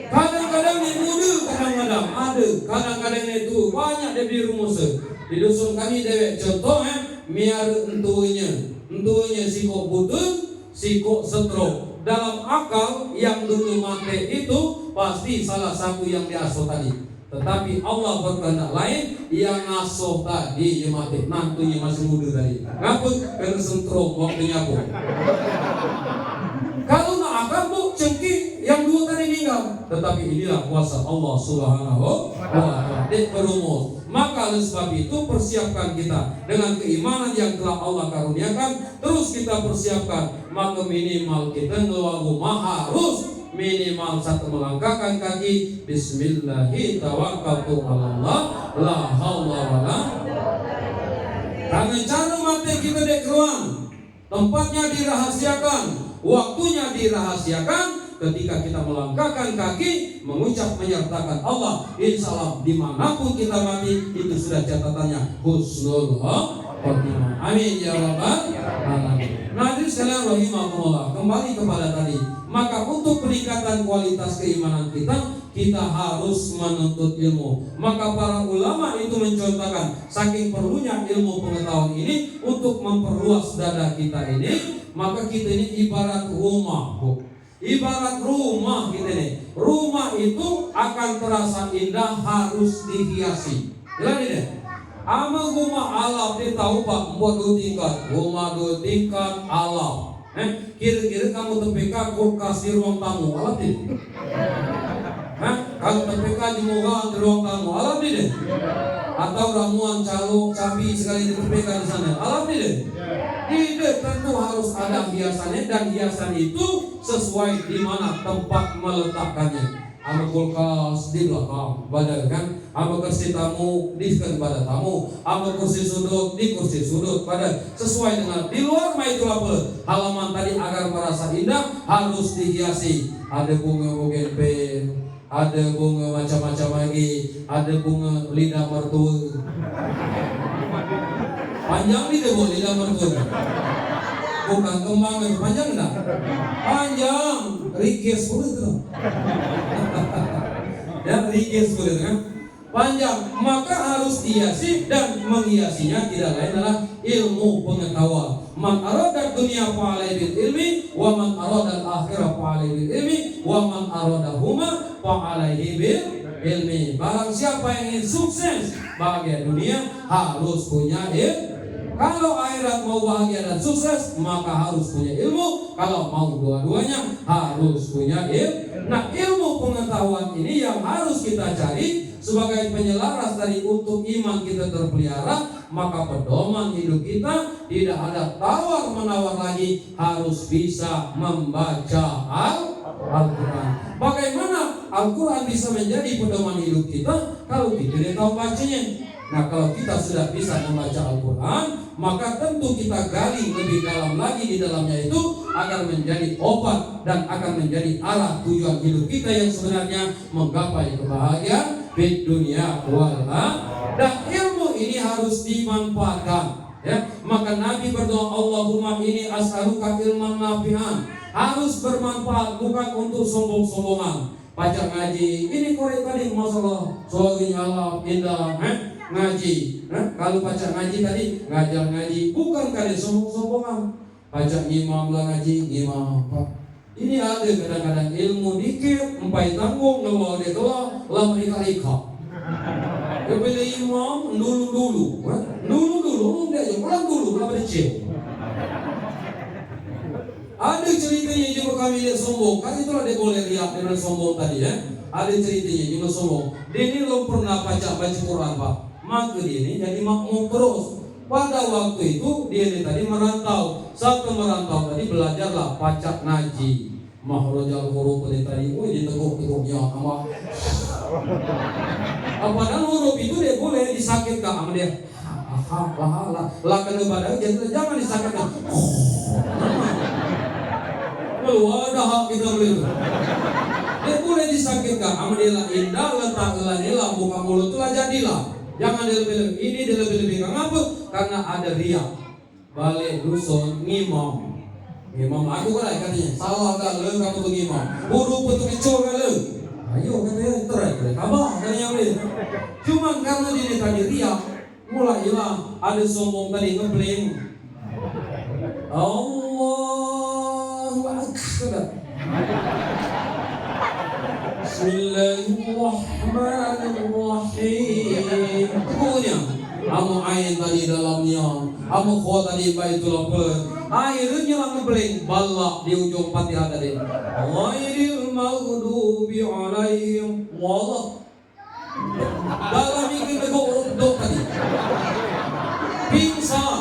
Kadang-kadang ini muda, kadang-kadang ada, kadang-kadang itu banyak dia di rumus. Di dusun kami dewek contoh miar entunya sikok butut, sikok stroke. Dalam akal yang dulu mati itu pasti salah satu yang diasuh tadi. Tetapi Allah berkehendak lain, yang ngasuh tadi yang mati, nantunya masih muda tadi. Ngapun kena stroke waktunya bu. Kalau nak akan bu cengking yang dua tadi meninggal. Tetapi inilah kuasa Allah Subhanahu wa Ta'ala. Berumus. Maka oleh sebab itu persiapkan kita dengan keimanan yang telah Allah karuniakan. Terus kita persiapkan. Maka minimal kita keluar rumah harus minimal satu melangkahkan kaki. Bismillahi tawakkaltu ala Allah, la haula wala. Karena cara mati kita dek ruang, tempatnya dirahasiakan, waktunya dirahasiakan. Ketika kita melangkahkan kaki, mengucap menyertakan Allah, insya Allah dimanapun kita mati itu sudah catatannya husnul khotimah. Amin ya rabbal alamin. Nah, sekalian rahimahumullah, kembali kepada tadi. Maka untuk peningkatan kualitas keimanan kita harus menuntut ilmu. Maka para ulama itu mencontohkan saking perlunya ilmu pengetahuan ini untuk memperluas dada kita ini. Maka kita ini ibarat rumah, ibarat rumah kita nih. Rumah itu akan terasa indah harus dihiasi. Jelas ini. Ama rumah alam dia tahu pak, buat 2 tingkat, rumah 2 tingkat alam. Kira-kira kamu TPK kulkas di ruang tamu, alam tidak? Kalau TPK di murah di ruang tamu, alam tidak? Atau ramuan calo, cabai sekali di TPK di sana, alam tidak? Tidak, tentu harus ada hiasannya dan hiasan itu sesuai di mana tempat meletakkannya. Ama kulkas di belakang badan kan, ama kursi tamu di badan tamu, ama kursi sudut di kursi sudut badan. Sesuai dengan di luar itu apa? Halaman tadi agar merasa indah harus dihiasi. Ada bunga bougainville, ada bunga macam-macam lagi, ada bunga lidah mertua. Panjang lidah bu, lidah mertua. Bukan kembang yang panjang enggak? Panjang, rikis pun itu. Ya, rikis pun itu kan? Panjang, maka harus dihiasi dan menghiasinya tidak lain adalah ilmu pengetahuan. Man arada dunia fa'alai bil ilmi, wa man arada al-akhirah fa'alai bil ilmi, wa man arada huma fa'alaihi bil ilmi. Barang siapa yang ingin sukses bahagia dunia harus punya ilmu. Kalau akhirat mau bahagia dan sukses, maka harus punya ilmu. Kalau mau dua-duanya, harus punya ilmu. Nah, ilmu pengetahuan ini yang harus kita cari sebagai penyelaras dari untuk iman kita terpelihara. Maka pedoman hidup kita tidak ada tawar-menawar lagi, harus bisa membaca Al-Quran. Bagaimana Al-Quran bisa menjadi pedoman hidup kita kalau kita tidak tahu bacanya? Nah, kalau kita sudah bisa membaca Al-Quran, maka tentu kita gali lebih dalam lagi di dalamnya itu akan menjadi obat dan akan menjadi arah tujuan hidup kita yang sebenarnya menggapai kebahagiaan di dunia wal akhirah. Dan ilmu ini harus dimanfaatkan. Ya, maka Nabi berdoa, Allahumma ini as'aluka ilman nafi'an, harus bermanfaat, bukan untuk sombong-sombongan. Baca ngaji, ini korek tadi masalah soalnya nyala indah, ngaji. Kalau baca ngaji tadi ngajar ngaji, bukan kali sombong-sombongan. Baca imam lah ngaji, imam Pak. Ini ada kadang-kadang ilmu dikit, empai tanggung, lalu dia keluar, lama dikali-kali. Bila imam dulu, dia aja pulang dulu, lama dicek. Ada ceritanya juga kami lihat sombong, kan itulah dia boleh lihat dengan sombong tadi ya. Ada ceritanya juga sombong. Dia ini belum pernah baca Quran Pak, maka dia ini jadi makmum terus. Pada waktu itu dia ini tadi merantau. Saat merantau tadi belajarlah baca ngaji. Mahrojal huruf ini tadi, diteguk-teguknya sama. Padahal huruf itu dia boleh disakitkan sama dia. Lah kena badan jangan disakitkan. Ada hak kita beli. Dia boleh disakitkan. Amadilah indah letak elanilah buka mulut telah jadilah. Jangan dilebih-lebih. Ini dilebih-lebih. Kenapa? Karena ada riak. Balik dusun ngimam. Ngimam aku kan katanya. Salah gak le kamu tuh ngimam. Huruf betul kecil gak le. Ayo katanya terai. Kabar katanya beli. Cuma karena dia tadi riak, mulailah ada sombong tadi ngebling. Bismillahirrahmanirrahim. Pokoknya amo air tadi dalamnya, amo kho tadi baitul apa. Airnya lah ngebling balak di ujung Fatihah tadi. Ghairil maghdubi alaihim wallah. Dalam ini dok tadi. Pingsan.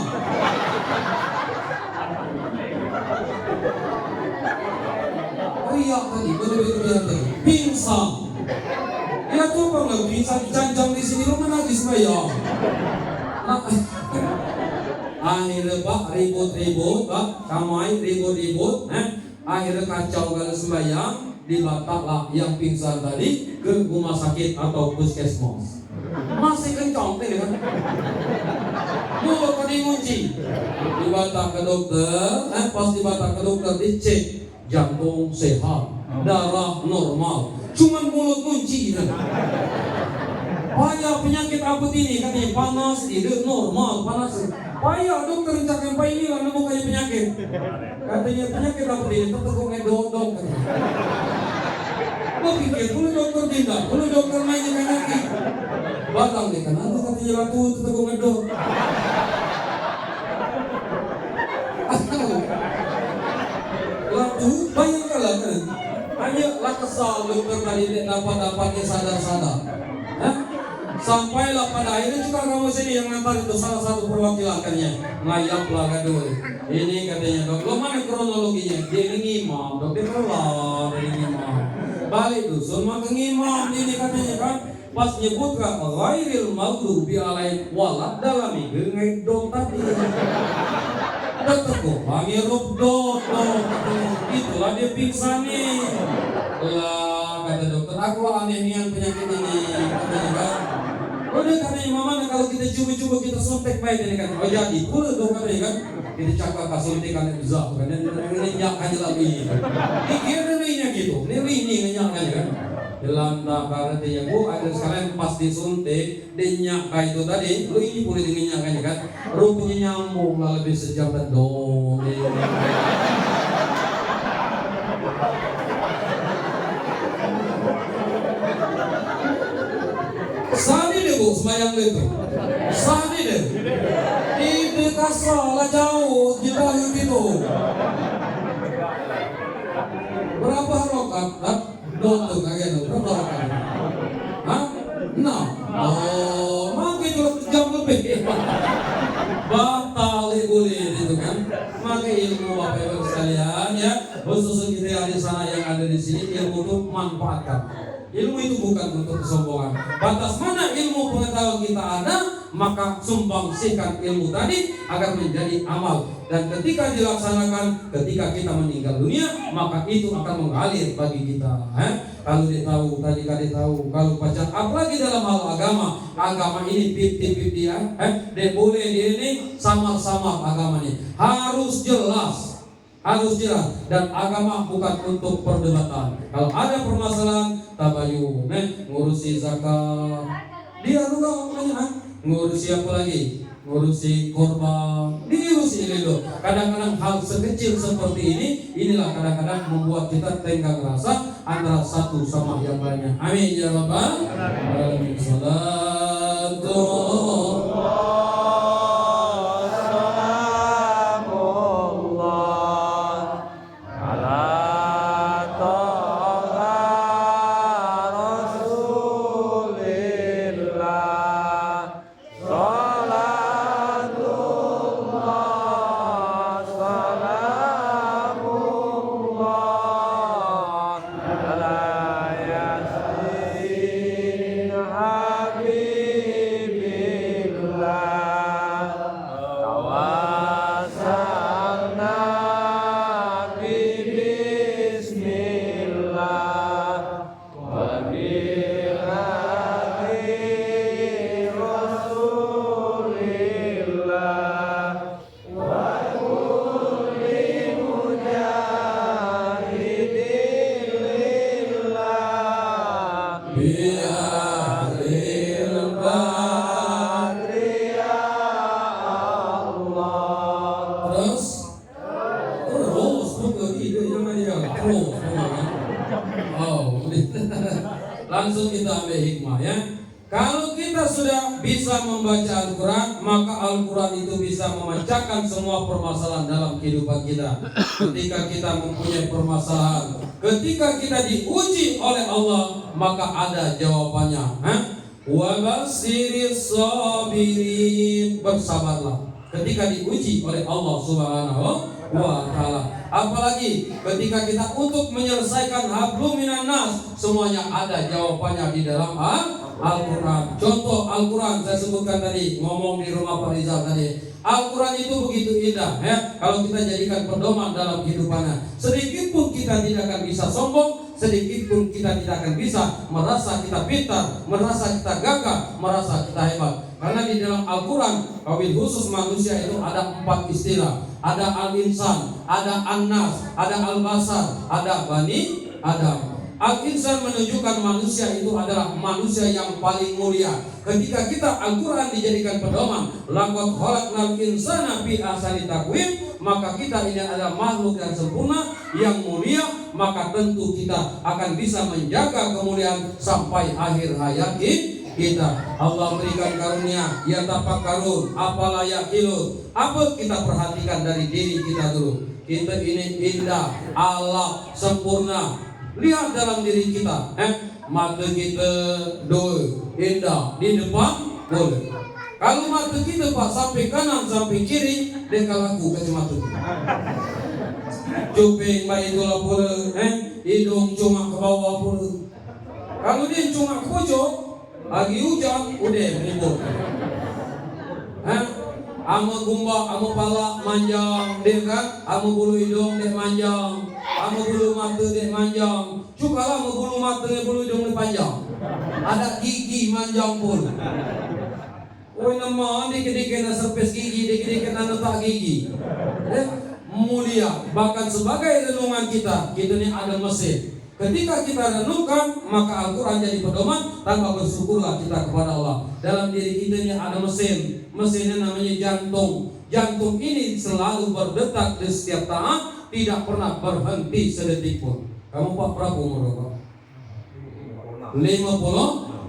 Riak tadi, benar-benar tadi. Pingsan. Ya coba nggak pingsan canjang di sini lu mana sembahyang. Akhirnya Pak ribut-ribut, Pak kamai ribut-ribut, akhirnya kacau kalau sembahyang, dibataklah yang pingsan tadi ke rumah sakit atau puskesmas. Masih kencang tadi kan? Mulut tadi kunci. Dibatak ke dokter, pas dibatak ke dokter dicek. Jantung sehat, darah normal, cuman mulut kunci kan. Banyak penyakit apa ini katanya panas, tidak normal panas. Payah dokter cakap apa ini lah bukannya penyakit. Katanya penyakit apa ini? Terteguk ngedodok katanya. Lo pikir dulu dokter tidak, dulu dokter mainnya penyakit. Batang deh kan, nanti katanya ratu terteguk ngedodok. Lalu bayangkanlah kan, hanya lah kesal dokter tadi tidak dapat sadar-sadar. Sampailah pada akhirnya juga kamu sini yang ngantar itu salah satu perwakilannya ngayaplah kadul. Ini katanya dok, lo mana kronologinya? Dia ngimam, dok dia keluar dari ngimam. Balik dusun maka ngimam ini katanya kan. Pas nyebutkan ghairil maghdubi alaihim walad dalam ini dok tadi. Tetep panggil dok, itulah dia pingsan nih. Lah kata dokter, aku aneh nian penyakit ini, katanya kan. Udah katanya mama kalau kita coba-coba kita suntik baik ini kan. Oh jadi, udah dong katanya kan. Kita cakap suntikan bisa kan, nyenyak aja lagi. Dikira nilainya gitu, nilainya nyenyak aja kan. Jelanta karena bu ada sekalian pas disuntik dinyak kayak itu tadi lu ini boleh dinyak aja kan rupanya nyambung lah lebih sejabat dong. Sani deh bu sembayang itu sani deh di dekat salah jauh kita gitu berapa rokat kan? Dokter kagak berapa rokat? Hah? 6. Oh, makin 2 jam lebih. Batal boleh itu kan? Maka ilmu Bapak Ibu sekalian ya, khusus kita di sana yang ada di sini ilmu itu manfaatkan. Ilmu itu bukan untuk kesombongan. Batas mana ilmu pengetahuan kita ada, maka sumbangsihkan ilmu tadi agar menjadi amal. Dan ketika dilaksanakan, ketika kita meninggal dunia, maka itu akan mengalir bagi kita. Kalau dia tahu, tadi dia tahu, kalau baca apalagi dalam hal agama ini 50-50 ya. Dia boleh dia ini sama-sama agama ini. Harus jelas. Dan agama bukan untuk perdebatan. Kalau ada permasalahan tabayun, ngurusi zakat, dia juga ngurusi apa lagi? Ngurusi korban, diurusi dulu. Kadang-kadang hal sekecil seperti inilah kadang-kadang membuat kita tenggang rasa antara satu sama yang lainnya. Amin ya rabbal alamin. Langsung kita ambil hikmah ya. Kalau kita sudah bisa membaca Al-Quran, maka Al-Quran itu bisa memecahkan semua permasalahan dalam kehidupan kita. Ketika kita mempunyai permasalahan, ketika kita diuji oleh Allah, maka ada jawabannya. Wa basiris sabirin, bersabarlah ketika diuji oleh Allah Subhanahu wa ta'ala. Apalagi ketika kita untuk menyelesaikan hablum minan nas, semuanya ada jawabannya di dalam Al-Quran. Contoh Al-Quran saya sebutkan tadi, ngomong di rumah Pak Rizal tadi. Al-Quran itu begitu indah ya, kalau kita jadikan pedoman dalam kehidupannya. Sedikit pun kita tidak akan bisa sombong, sedikit pun kita tidak akan bisa merasa kita pintar, merasa kita gagah, merasa kita hebat. Karena di dalam Al-Quran, wabil khusus manusia itu ada 4 istilah. Ada al-insan, ada an-nas, ada al-basar, ada bani Adam. Al-insan menunjukkan manusia itu adalah manusia yang paling mulia. Ketika kita Al-Quran dijadikan pedoman, laqad khalaqnal insana fi ahsani taqwim, maka kita ini adalah makhluk yang sempurna, yang mulia, maka tentu kita akan bisa menjaga kemuliaan sampai akhir hayat kita. Allah berikan karunia, ya tafakkarun, apalah yakilun. Apa kita perhatikan dari diri kita dulu. Kita ini indah, Allah sempurna. Lihat dalam diri kita, mata kita dua indah, di depan boleh. Kalau mata kita Pak sampai kanan sampai kiri, dia kalaku kacamata. Cuping baik itulah pula, hidung cuma ke bawah pula. Kalau dia cuma ke pojok, lagi hujan, udah ribut. Amo gumba, amo pala manjang, dia kan? Amo bulu hidung dia manjang, amo bulu mata dia manjang. Cukalah amo bulu mata dia bulu hidung dia panjang. Ada gigi manjang pun. Oh nama dikit-dikit na serpes gigi, dikit-dikit na letak gigi. Mulia, bahkan sebagai renungan kita ini ada mesin. Ketika kita renungkan, maka Al-Quran jadi pedoman. Tanpa bersyukurlah kita kepada Allah. Dalam diri kita ini ada mesin. Mesinnya namanya jantung. Jantung ini selalu berdetak di setiap saat, tidak pernah berhenti sedetik pun. Kamu Pak berapa umur Pak? 56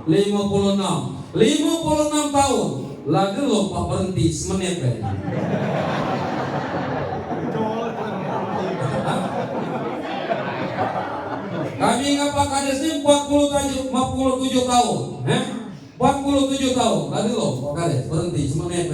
tahun. Lagi lo Pak berhenti semenit kayaknya. Kami ngapa kades ini 47 tahun, 47 tahun, tadi loh Pak Kades berhenti semenit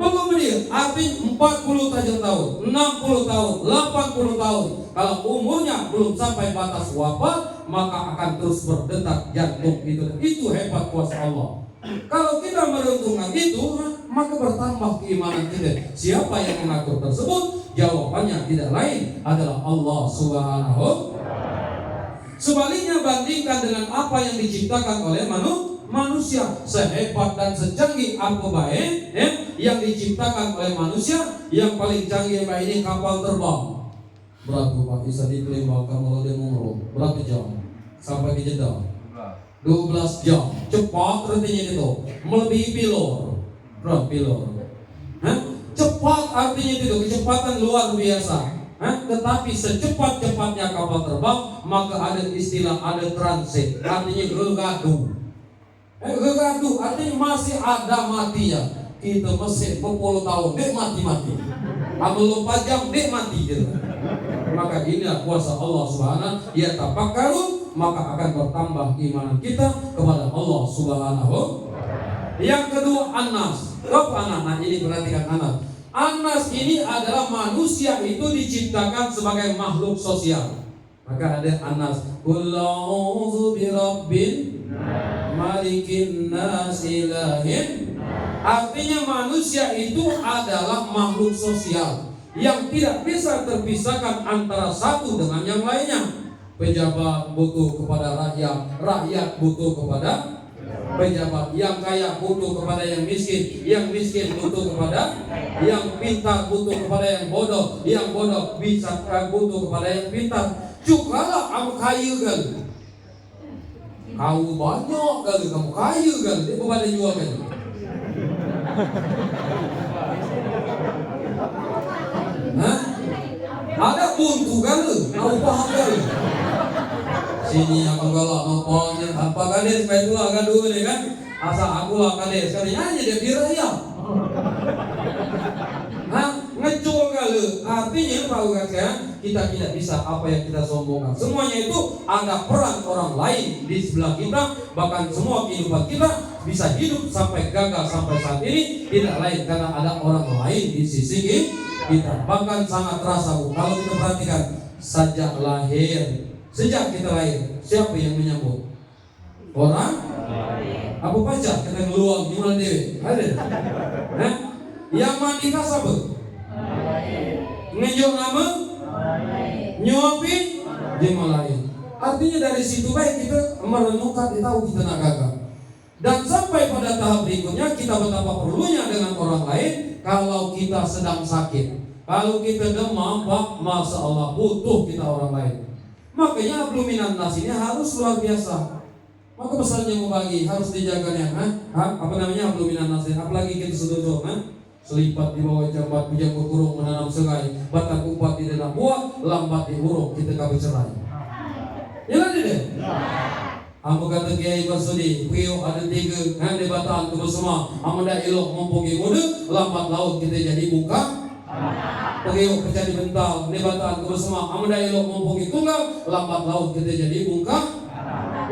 belum dia, artinya 47 tahun, 60 tahun, 80 tahun. Kalau umurnya belum sampai batas wafat, maka akan terus berdetak jantung itu. Itu hebat kuasa Allah. Kalau kita meruntuhkan itu, maka bertambah keimanan kita. Siapa yang mengatur tersebut? Jawabannya tidak lain adalah Allah Subhanahu. Sebaliknya bandingkan dengan apa yang diciptakan oleh manusia. Sehebat dan secanggih apa baik yang diciptakan oleh manusia, yang paling canggih baik ini kapal terbang. Berapa Pak bisa ditembakkan kalau dia ngomong? Berapa jam sampai ke Jeddah? 12 jam. Cepat artinya itu melebihi pilot. Berapa pilot? Cepat artinya itu kecepatan luar biasa. Tetapi secepat-cepatnya kapal terbang, maka ada istilah, ada transit, artinya gegadu. Gegadu artinya masih ada matinya. Kita masih berpuluh tahun, dia mati-mati. Belum 4 jam, dia mati gitu. Maka inilah kuasa Allah Subhanahu. Ya tafakkarun, maka akan bertambah keimanan kita kepada Allah Subhanahu. Yang kedua, Anas. Apa Anas? Nah ini perhatikan Anas. Anas ini adalah manusia itu diciptakan sebagai makhluk sosial. Maka ada Anas. Qul a'udzu birabbin malikin nas ilahin. Artinya manusia itu adalah makhluk sosial yang tidak bisa terpisahkan antara satu dengan yang lainnya. Pejabat butuh kepada rakyat, rakyat butuh kepada pejabat, yang kaya butuh kepada yang miskin butuh kepada yang pintar, butuh kepada yang bodoh bisa butuh kepada yang pintar. Cukalah kamu kaya kan, kamu banyak kali kamu kaya kan, dia kepada jual kan. Ada buntu kan lu, kau paham kan? Sini apa galak noponya apa kades supaya tu lah dulu ni kan, asa aku lah kades sekalinya aja dia biraya. Ngecul kali, artinya tahu kan? Kita tidak bisa apa yang kita sombongkan. Semuanya itu ada peran orang lain di sebelah kita, bahkan semua kehidupan kita bisa hidup sampai gagal sampai saat ini tidak lain karena ada orang lain di sisi kita. Bahkan sangat terasa kalau kita perhatikan sejak kita lahir, siapa yang menyambut? Orang? Apa pacar? Kita ngeluang gimana dewe? Ada? Yang mandi siapa? Ngejok nama? Nyuapin? Jemaah lain. Artinya dari situ baik kita merenungkan, kita tahu kita nak gagal. Dan sampai pada tahap berikutnya kita betapa perlunya dengan orang lain kalau kita sedang sakit. Kalau kita demam, Pak, Masya Allah butuh kita orang lain. Makanya abluminan nas ini harus luar biasa. Maka pesannya mau bagi harus dijaganya, apa namanya abluminan nas ini. Apalagi kita sedojok, selipat di bawah jambat, bujang berkurung menanam segai, batang umpat di dalam buah, lambat di huruf kita kabel cerai. Ya kan tidak? Amu kata Kiai Basudi, Prio ada 3, di bataan tu bersama. Amu dah elok mempunyai muda, lambat laut kita jadi buka. Prio pecah di bental, di bataan tu bersama. Amu dah elok mempunyai tunggal, lambat laut kita jadi buka.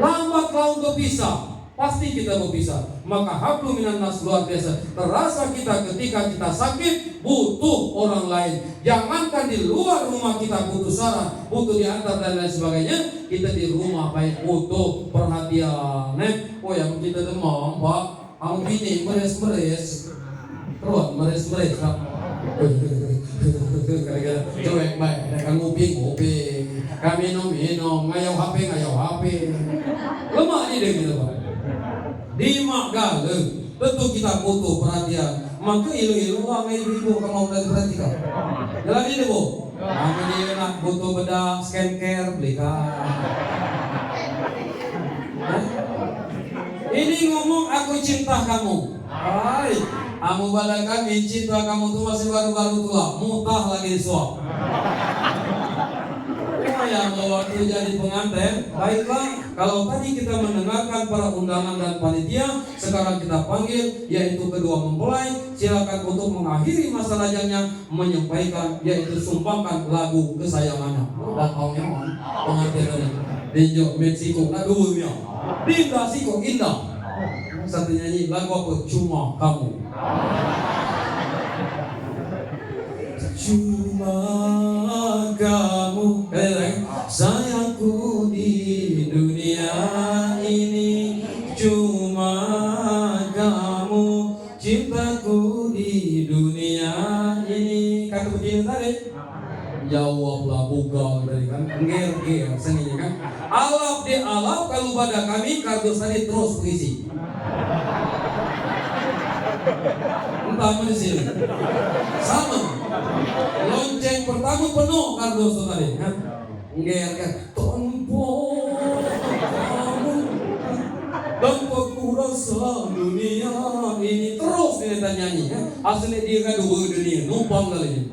Lambat laut berpisah. Pasti kita berpisah. Maka hablum minan nas luar biasa. Terasa kita ketika kita sakit butuh orang lain. Jangankan di luar rumah kita butuh saran, butuh diantar dan lain sebagainya. Kita di rumah baik butuh perhatian. Oh yang kita demam, Pak, kamu bini meres-meres, terus meres-meres, Pak. Kira-kira cuek baik. Kan nguping, kami minum, ngayau HP. Lemah ni dia gitu, Pak. Dimak galau, tentu kita butuh perhatian. Maka ilu-ilu orang ibu kamu udah diperhatikan. Jalan ini bu, kamu dia nak butuh bedak, skincare, belikan. Ini ngomong aku cinta kamu. Hai, kamu pada kami cinta kamu tuh masih baru-baru tua, mutah lagi disuap. Yang waktu jadi pengantin, baiklah. Kalau tadi kita mendengarkan para undangan dan panitia, sekarang kita panggil yaitu kedua mempelai. Silakan untuk mengakhiri masa lajangnya menyampaikan yaitu sumbangkan lagu kesayangannya. Dan kaunya pengantin ini di Meksiko, lagunya di Meksiko indah. Satu nyanyi lagu apa? Cuma kamu. Cuma kamu sayangku di cintaku di dunia ini. Kata begini tadi. Jawablah bugal tadi kan, ger seninya kan. Alap di alap kalau pada kami kardus tadi terus berisi. Entah mana sini. Sama. Lonceng pertama penuh kardus tadi kan. Ger tompo. Tanpa kurasa dunia ini terus dia nyanyi kan. Aslinya dia kan dua dunia numpang kali.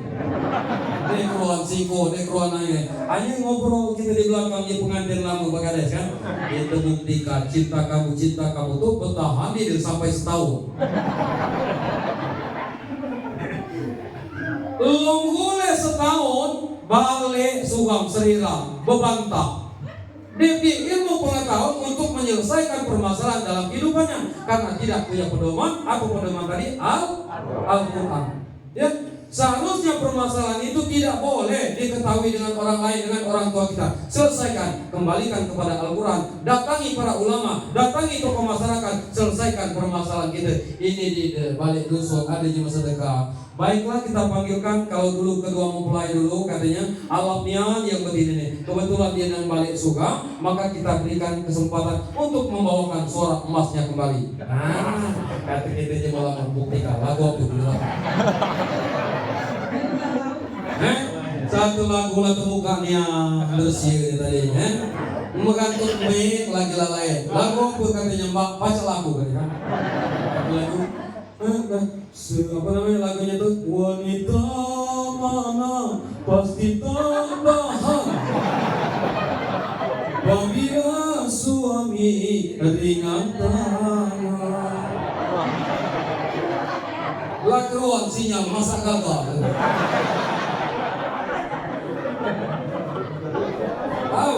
Dekruan siko, dekruan aja. Hanya ngobrol kita di belakang ya pengantin lama bagades kan. Itu buktikan cinta kamu tuh bertahan di sampai setahun. Longgule setahun balik sugam serira bebantah. Diberi ilmu pengetahuan untuk menyelesaikan permasalahan dalam kehidupannya karena tidak punya pedoman. Apa pedoman tadi? Al-Quran. Ya. Seharusnya permasalahan itu tidak boleh diketahui dengan orang lain, dengan orang tua kita. Selesaikan, kembalikan kepada Al-Quran. Datangi para ulama, datangi tokoh masyarakat, selesaikan permasalahan kita. Ini di balik dusun ada jemaah sedekah. Baiklah kita panggilkan, kalau dulu kedua mempelai dulu katanya alapnya yang begini nih. Kebetulan dia yang balik suka, maka kita berikan kesempatan untuk membawakan suara emasnya kembali. Kata kita malah membuktikan lagu aku dulu. Satu lagu lah temukannya bersih tadi mengantuk mic lagi lalai. Lagu apa katanya Mbak? Baca lagu kan? Lagu apa namanya lagunya tuh? Wanita mana pasti tambahan apabila suami ringan tangan. Lakuan sinyal masa gagal.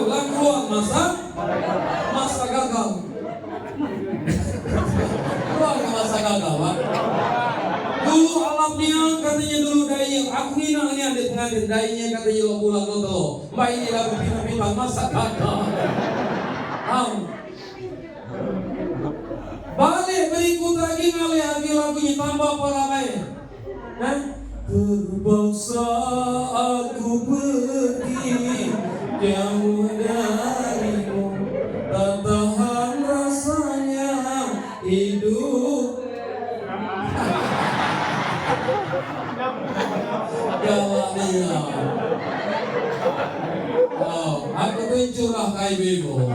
Lakuan masa gagal. Keluarga masa gagal, Pak. Dulu alamnya katanya dulu dayanya, aku nina ini ada pengantin dayanya katanya lo pulang lo telo. Mbak ini lagu pinang-pinang masa gagal. Balik berikut lagi ngalih lagi lagunya tambah para lain. Terpaksa aku pergi jauh darimu, tak tahan rasanya hidup. Jalannya. Aku tuh curah kayak ibu.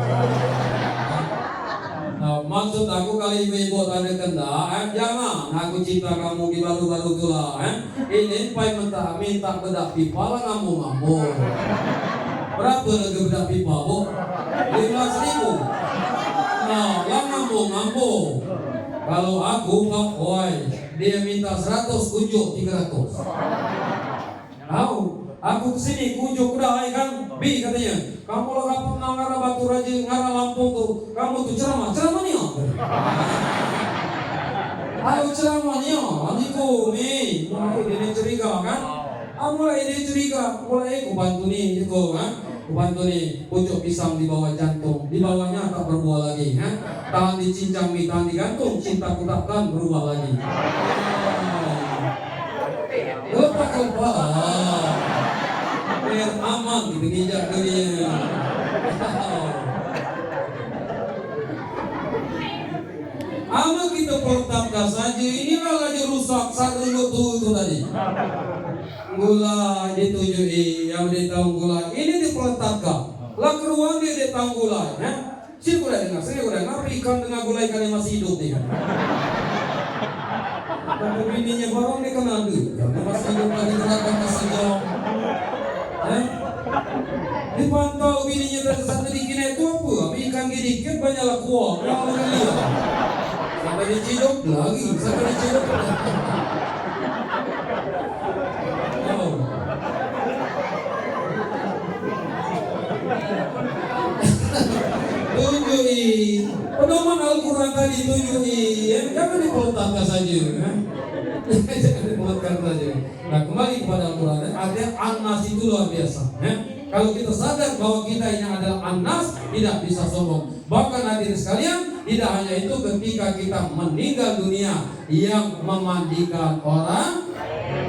Maksud aku kali ibu ada kendak, jangan aku cinta kamu di baru-baru tulah. Ini pai minta bedak pipa lah ngambu. Berapa lagi bedak pipa bu? 15.000. Nah, yang ngambu. Kalau aku Pak Boy, dia minta 100 kunjuk 300. Tahu? Aku kesini kunjuk udah kan bi katanya. Kamu lo kapan ngara batu raja ngara Lampung tuh. Kamu tuh ceramah nih. Ayo ceramah nih. Aniku nih, mulai dia curiga kan? Mulai dia curiga, mulai aku bantu nih itu kan? Aku bantu nih pucuk pisang di bawah jantung, di bawahnya tak berbuah lagi, kan? Tangan dicincang, tangan digantung, cintaku takkan berubah lagi. Lepas. Biar aman gitu nginjak dunia. Aman kita pertapkan saja. Inilah lagi rusak satu itu tadi. Gula ditunjuki yang ditahu gula ini diperletakkan. Lah keruan dia ditahu gula. Sini udah dengar, ngapa ikan dengan gula ikan yang masih hidup nih kan? Tapi bininya barang dia kan ada. Karena masih hidup lagi gerakan masih jauh. Dipantau bininya dari satu dikit itu apa? Ikan dikit banyaklah kuah. Kalau lihat sampai diciduk lagi, sampai diciduk. Tunjui pedoman Al-Quran tadi tunjui, jangan dipeletahkan saja. Jangan dipeletahkan saja. Nah kembali kepada Al-Quran, ada An-Nas itu luar biasa. Kalau kita sadar bahwa kita ini adalah An-Nas, tidak bisa sombong. Bahkan hadirin sekalian, tidak hanya itu, ketika kita meninggal dunia, yang memandikan orang,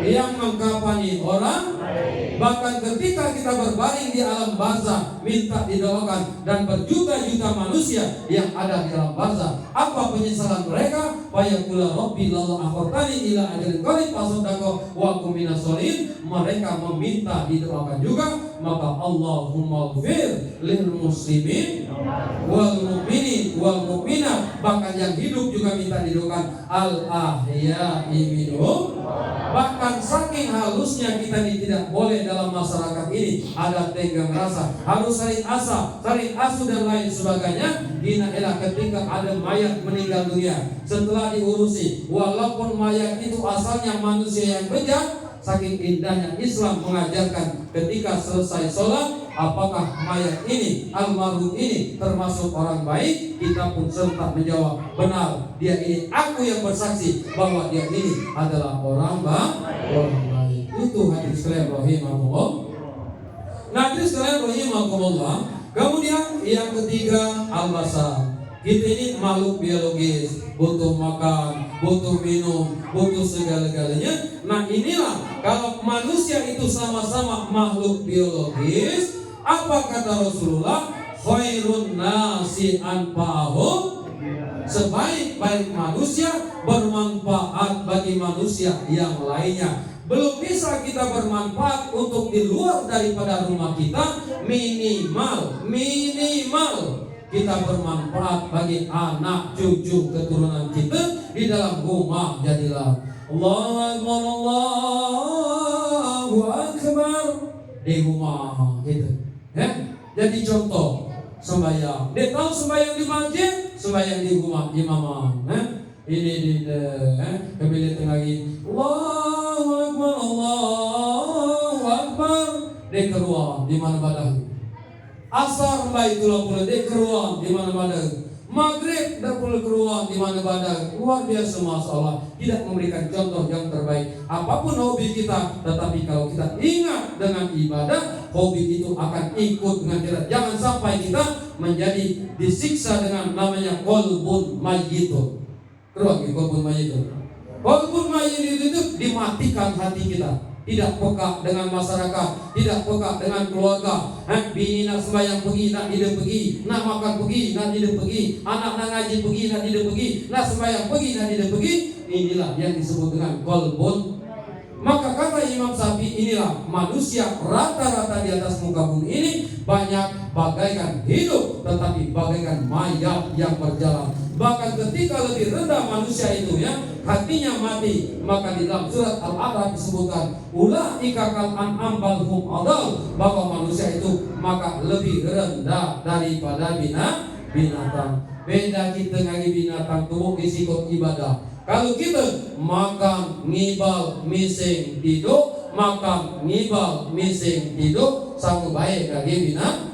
yang mengkafani orang, bahkan ketika kita berbaring di alam barzah minta didoakan, dan berjuta-juta manusia yang ada di alam barzah, apa penyesalan mereka? Fayaqula rabbi laula akhartani ila ajalin qarib fasaddaqu wa kum minas sholihin. Mereka meminta didoakan juga, maka Allahumma ighfir lil muslimin wal mu'minin wal mu'minat. Bahkan yang hidup juga minta didoakan, al ahya'i minhum. Bahkan saking halusnya kita ini tidak boleh dalam masyarakat ini ada tenggang rasa, harus saling asa, saling asuh dan lain sebagainya. Dinaelah ketika ada mayat meninggal dunia, setelah diurusi, walaupun mayat itu asalnya manusia yang bejat, saking indahnya Islam mengajarkan ketika selesai sholat, apakah mayat ini, almarhum ini termasuk orang baik? Kita pun serta menjawab, benar, dia ini, aku yang bersaksi bahwa dia ini adalah orang baik. Itu hadis sekalian rahimahullah. Nah, hadis sekalian rahimahullah. Kemudian yang ketiga, al-basar. Kita ini makhluk biologis, butuh makan, butuh minum, butuh segala-galanya. Nah, inilah kalau manusia itu sama-sama makhluk biologis, apa kata Rasulullah? Khairun nasi anfa'ahum. Sebaik-baik manusia bermanfaat bagi manusia yang lainnya. Belum bisa kita bermanfaat untuk di luar daripada rumah kita, minimal kita bermanfaat bagi anak cucu keturunan kita di dalam rumah. Jadilah Allahu Akbar, Allahu Akbar di rumah gitu. Jadi contoh sembahyang. Dia tahu sembahyang di masjid, sembahyang di rumah imam. Ini di kemudian lagi Allahu Akbar, Allahu Akbar. Dia keluar di mana badan. Asar baitulah pula dia keluar di mana badan. Maghrib dah pula keluar di mana badan. Luar biasa masalah. Tidak memberikan contoh yang terbaik. Apapun hobi kita, tetapi kalau kita ingat dengan ibadah, hobi itu akan ikut dengan kita. Jangan sampai kita menjadi disiksa dengan namanya qalbun mayyitun. Keluar di qalbun mayyitun. Qalbun mayyitun itu dimatikan hati kita. Tidak peka dengan masyarakat, tidak peka dengan keluarga. Bini nak sembahyang pergi, nak tidak pergi, nak makan pergi, nak tidak pergi, anak nak ngaji pergi, nak tidak pergi, nak sembahyang pergi, nak tidak pergi. Inilah yang disebut dengan qalbun. Maka kata Imam Syafi'i, inilah manusia rata-rata di atas muka bumi ini banyak bagaikan hidup, tetapi bagaikan mayat yang berjalan. Bahkan ketika lebih rendah manusia itu hatinya mati, maka di dalam surat Al-A'raf disebutkan ulaika kal an'am bal hum adall, bahwa manusia itu maka lebih rendah daripada binatang. Beda kita dengan binatang tubuh isikut ibadah. Kalau kita makan ngibal mising tidur, makan ngibal mising tidur, sama baik lagi binatang.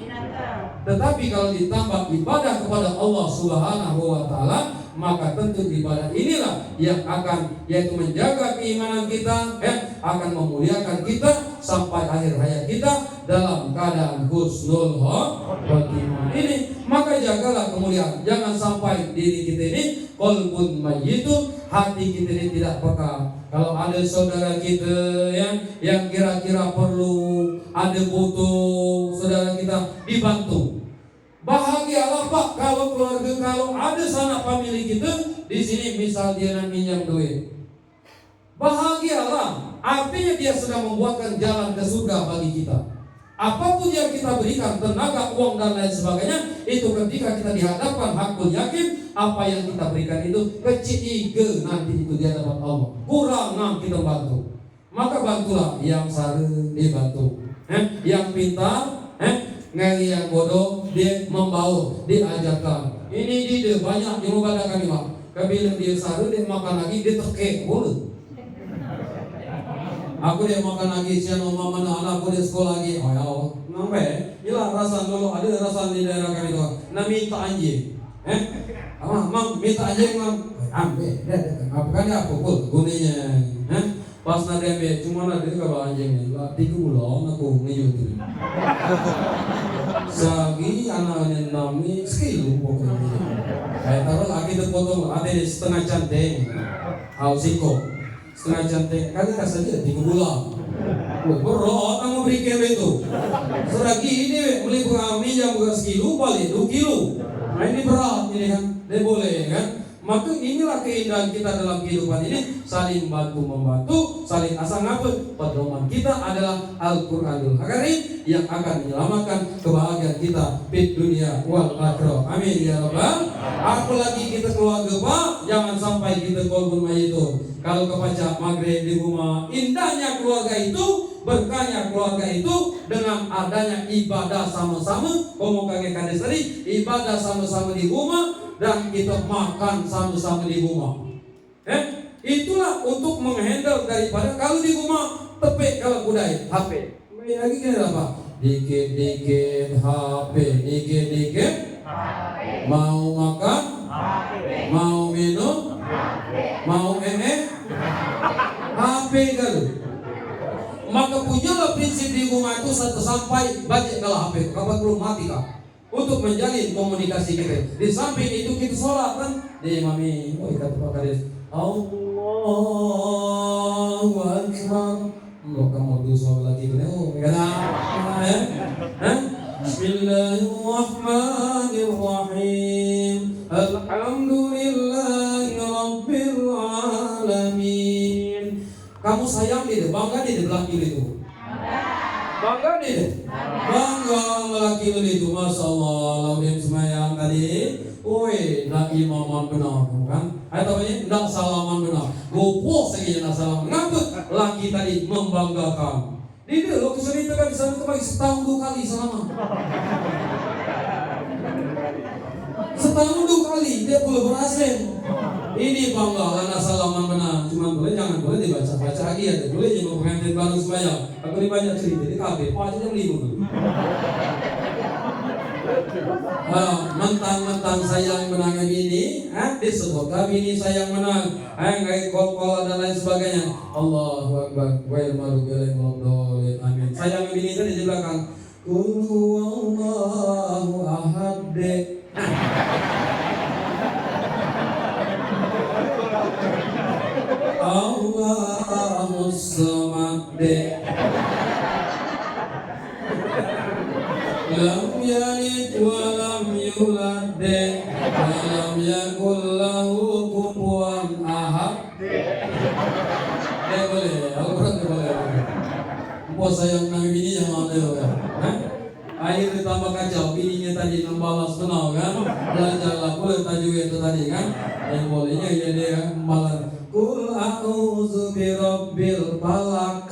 Tetapi kalau ditambah ibadah kepada Allah Subhanahu wa taala, maka tentu ibadah inilah yang akan yaitu menjaga keimanan kita, akan memuliakan kita sampai akhir hayat kita dalam keadaan husnul khotimah. Ini maka jagalah kemuliaan. Jangan sampai diri kita ini qalbun mayyitun, hati kita ini tidak peka. Kalau ada saudara kita yang kira-kira perlu, ada butuh, saudara kita dibantu. Bahagialah Pak kalau keluarga, kalau ada sanak famili kita di sini, misal dia nak minjam duit. Bahagialah, artinya dia sedang membuatkan jalan ke surga bagi kita. Apapun yang kita berikan, tenaga, uang dan lain sebagainya, itu ketika kita dihadapkan hakul yakin, apa yang kita berikan itu kecil nanti itu di hadapan Allah. Kurang kita bantu, maka bantulah yang sare dibantu, yang pintar, ngeri yang bodoh dia membaur, diajarkan. Ini dia banyak yang mengadakan Pak. Kebilang dia sare dia makan lagi, dia tekek mulut. Aku dia makan lagi, siapa mama mana anak aku dia sekolah lagi. Oh ya Allah, nampak inilah rasa dulu ada rasa di daerah kami itu. Nah minta anjing, mang minta anjing mang, ambil, apa kan dia pukul guninya, Pas nadembe cuma nade kalau anjingnya lah 3 bulan aku ngiyut. Sagi anak nami skill pokoknya. Kayak taruh lagi terpotong ada setengah cantik. Singko setengah cantik kali saja 3 bulan. Berat kamu beri kebe itu. Seragi ini beli kami yang bukan sekilo balik 2 kilo. Nah ini berat ini kan, dia boleh kan. Maka inilah keindahan kita dalam kehidupan ini, saling bantu-membantu, saling asal ngapet. Pedoman kita adalah Al-Quranul Karim yang akan menyelamatkan kebahagiaan kita di dunia wal akhirah. Amin ya rabbal. Apalagi kita keluarga Pak, jangan sampai kita kolbun mayitun. Kalau kebaca maghrib di rumah, indahnya keluarga itu, berkahnya keluarga itu dengan adanya ibadah sama-sama. Ngomong kakek kades tadi, ibadah sama-sama di rumah. Dan kita makan sama-sama di rumah. Itulah untuk menghandle daripada kalau di rumah tepek kalau kudai HP. Main lagi kan apa? Dikit-dikit HP, dikit-dikit HP. Mau makan? HP. Mau minum? HP. Mau HP kan. Maka punyalah prinsip di rumah itu sampai budget kalau HP. Kapan belum mati kah? Untuk menjalin komunikasi kita. Di samping itu kita sholat kan. Di mami, kata Pak Kades, Allahu Akbar. Kamu tuh sholat lagi kan? Bismillahirrahmanirrahim. Alhamdulillahi Rabbil Alamin. Kamu sayang dia, bangga dia di belakang itu. Bangga deh, bangga lelaki itu, masya Allah, laudin semayang tadi, woi, nak imaman benar, kan? Atau ini nak salaman benar, gopoh saja nak salaman. Ngapa? Laki tadi membanggakan. Dia lo kesulitan kan di sana itu bagi setahun 2 kali salaman. Setahun 2 kali dia perlu berhasil. Ini bangga karena salaman benar. Cuma boleh jangan boleh dibaca-baca lagi ya. Boleh jadi pengantin baru sembahyang. Aku ini banyak cerita di KB. Aja yang 5 dulu. Mentang-mentang sayang menang bini, disebut bini sayang menang, kayak kol-kol dan lain sebagainya. Allahu Akbar. Wal maghdubi alaihim waladdallin. Amin. Sayang bini tadi di belakang. Qul huwallahu ahad. Allahus samad. Lam yalid wa lam yulad wa lam yakul lahu kufuwan ahad. Boleh, Al-Quran boleh. Puas sayang nang bini yang mana ya? Air ditambah kacau, bininya tadi membalas kenal kan? Belajarlah boleh tajuk itu tadi kan? Yang bolehnya ya dia malah Qul a'udzu birabbil falaq.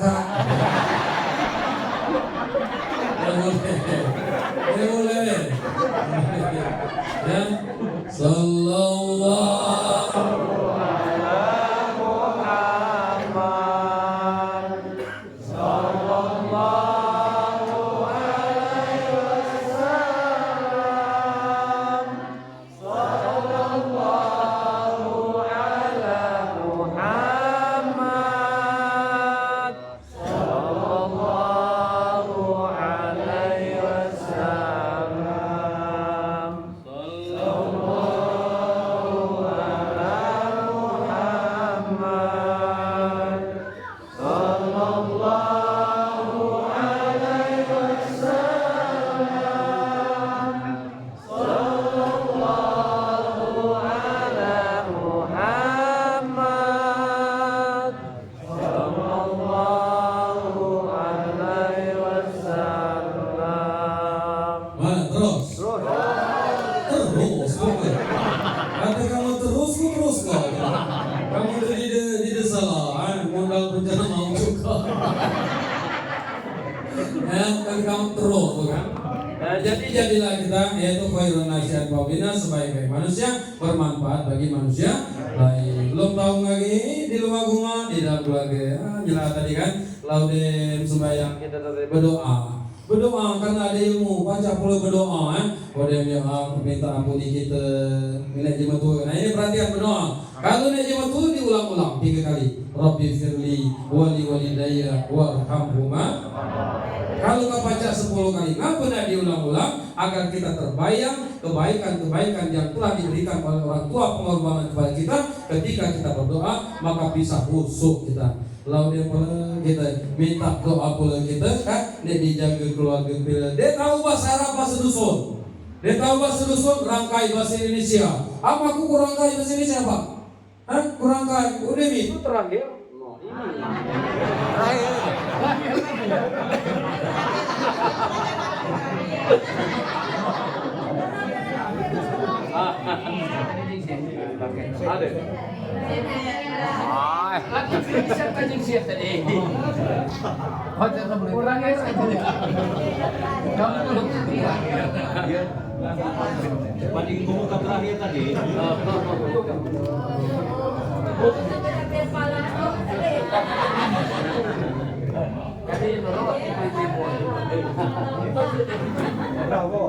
Boleh. Ya. Sallallahu ala Muhammad. Sallallahu alaihi wasallam. Sallallahu ala Muhammad. Sallallahu alaihi wasallam. Sallallahu ala Muhammad. Sallallahu alaihi wasallam. Sallallahu ala Muhammad. Sallallahu alaihi wasallam. Mana terus? Terus. Kata kamu terus kok. Kamu tidak salah. Modal bencana mau juga. Kan kamu terus kan. Jadilah kita yaitu khairun nasihat wabina sebaik-baik manusia, bermanfaat bagi manusia lain. Belum tahu lagi di luar rumah, di dalam keluarga. Jelas tadi kan, laudin sembahyang kita tadi berdoa. Berdoa karena ada ilmu, baca pula berdoa Pada yang minta ampuni kita Nek jematul. Nah ini perhatian berdoa. Kalau nek jematul diulang-ulang 3 kali. Rabbi firli wali walidayya warhamhuma. Kalau kau baca 10 kali, ngapa nak diulang-ulang? Agar kita terbayang kebaikan-kebaikan yang telah diberikan oleh orang tua pengorbanan kepada kita. Ketika kita berdoa, maka bisa khusyuk kita. Lalu dia kita minta doa pula kita kan, dia dijaga keluarga kita. Dia tahu bahasa Arab, bahasa dusun. Dia tahu bahasa dusun, rangkai bahasa Indonesia. Apa aku kurang rangkai bahasa Indonesia Pak? Hah? Kurang rangkai? Udah itu terakhir. Ada. Siapa yang siap tadi? Kurang ya saja. Kamu belum terakhir. Paling buka terakhir tadi. Bravo.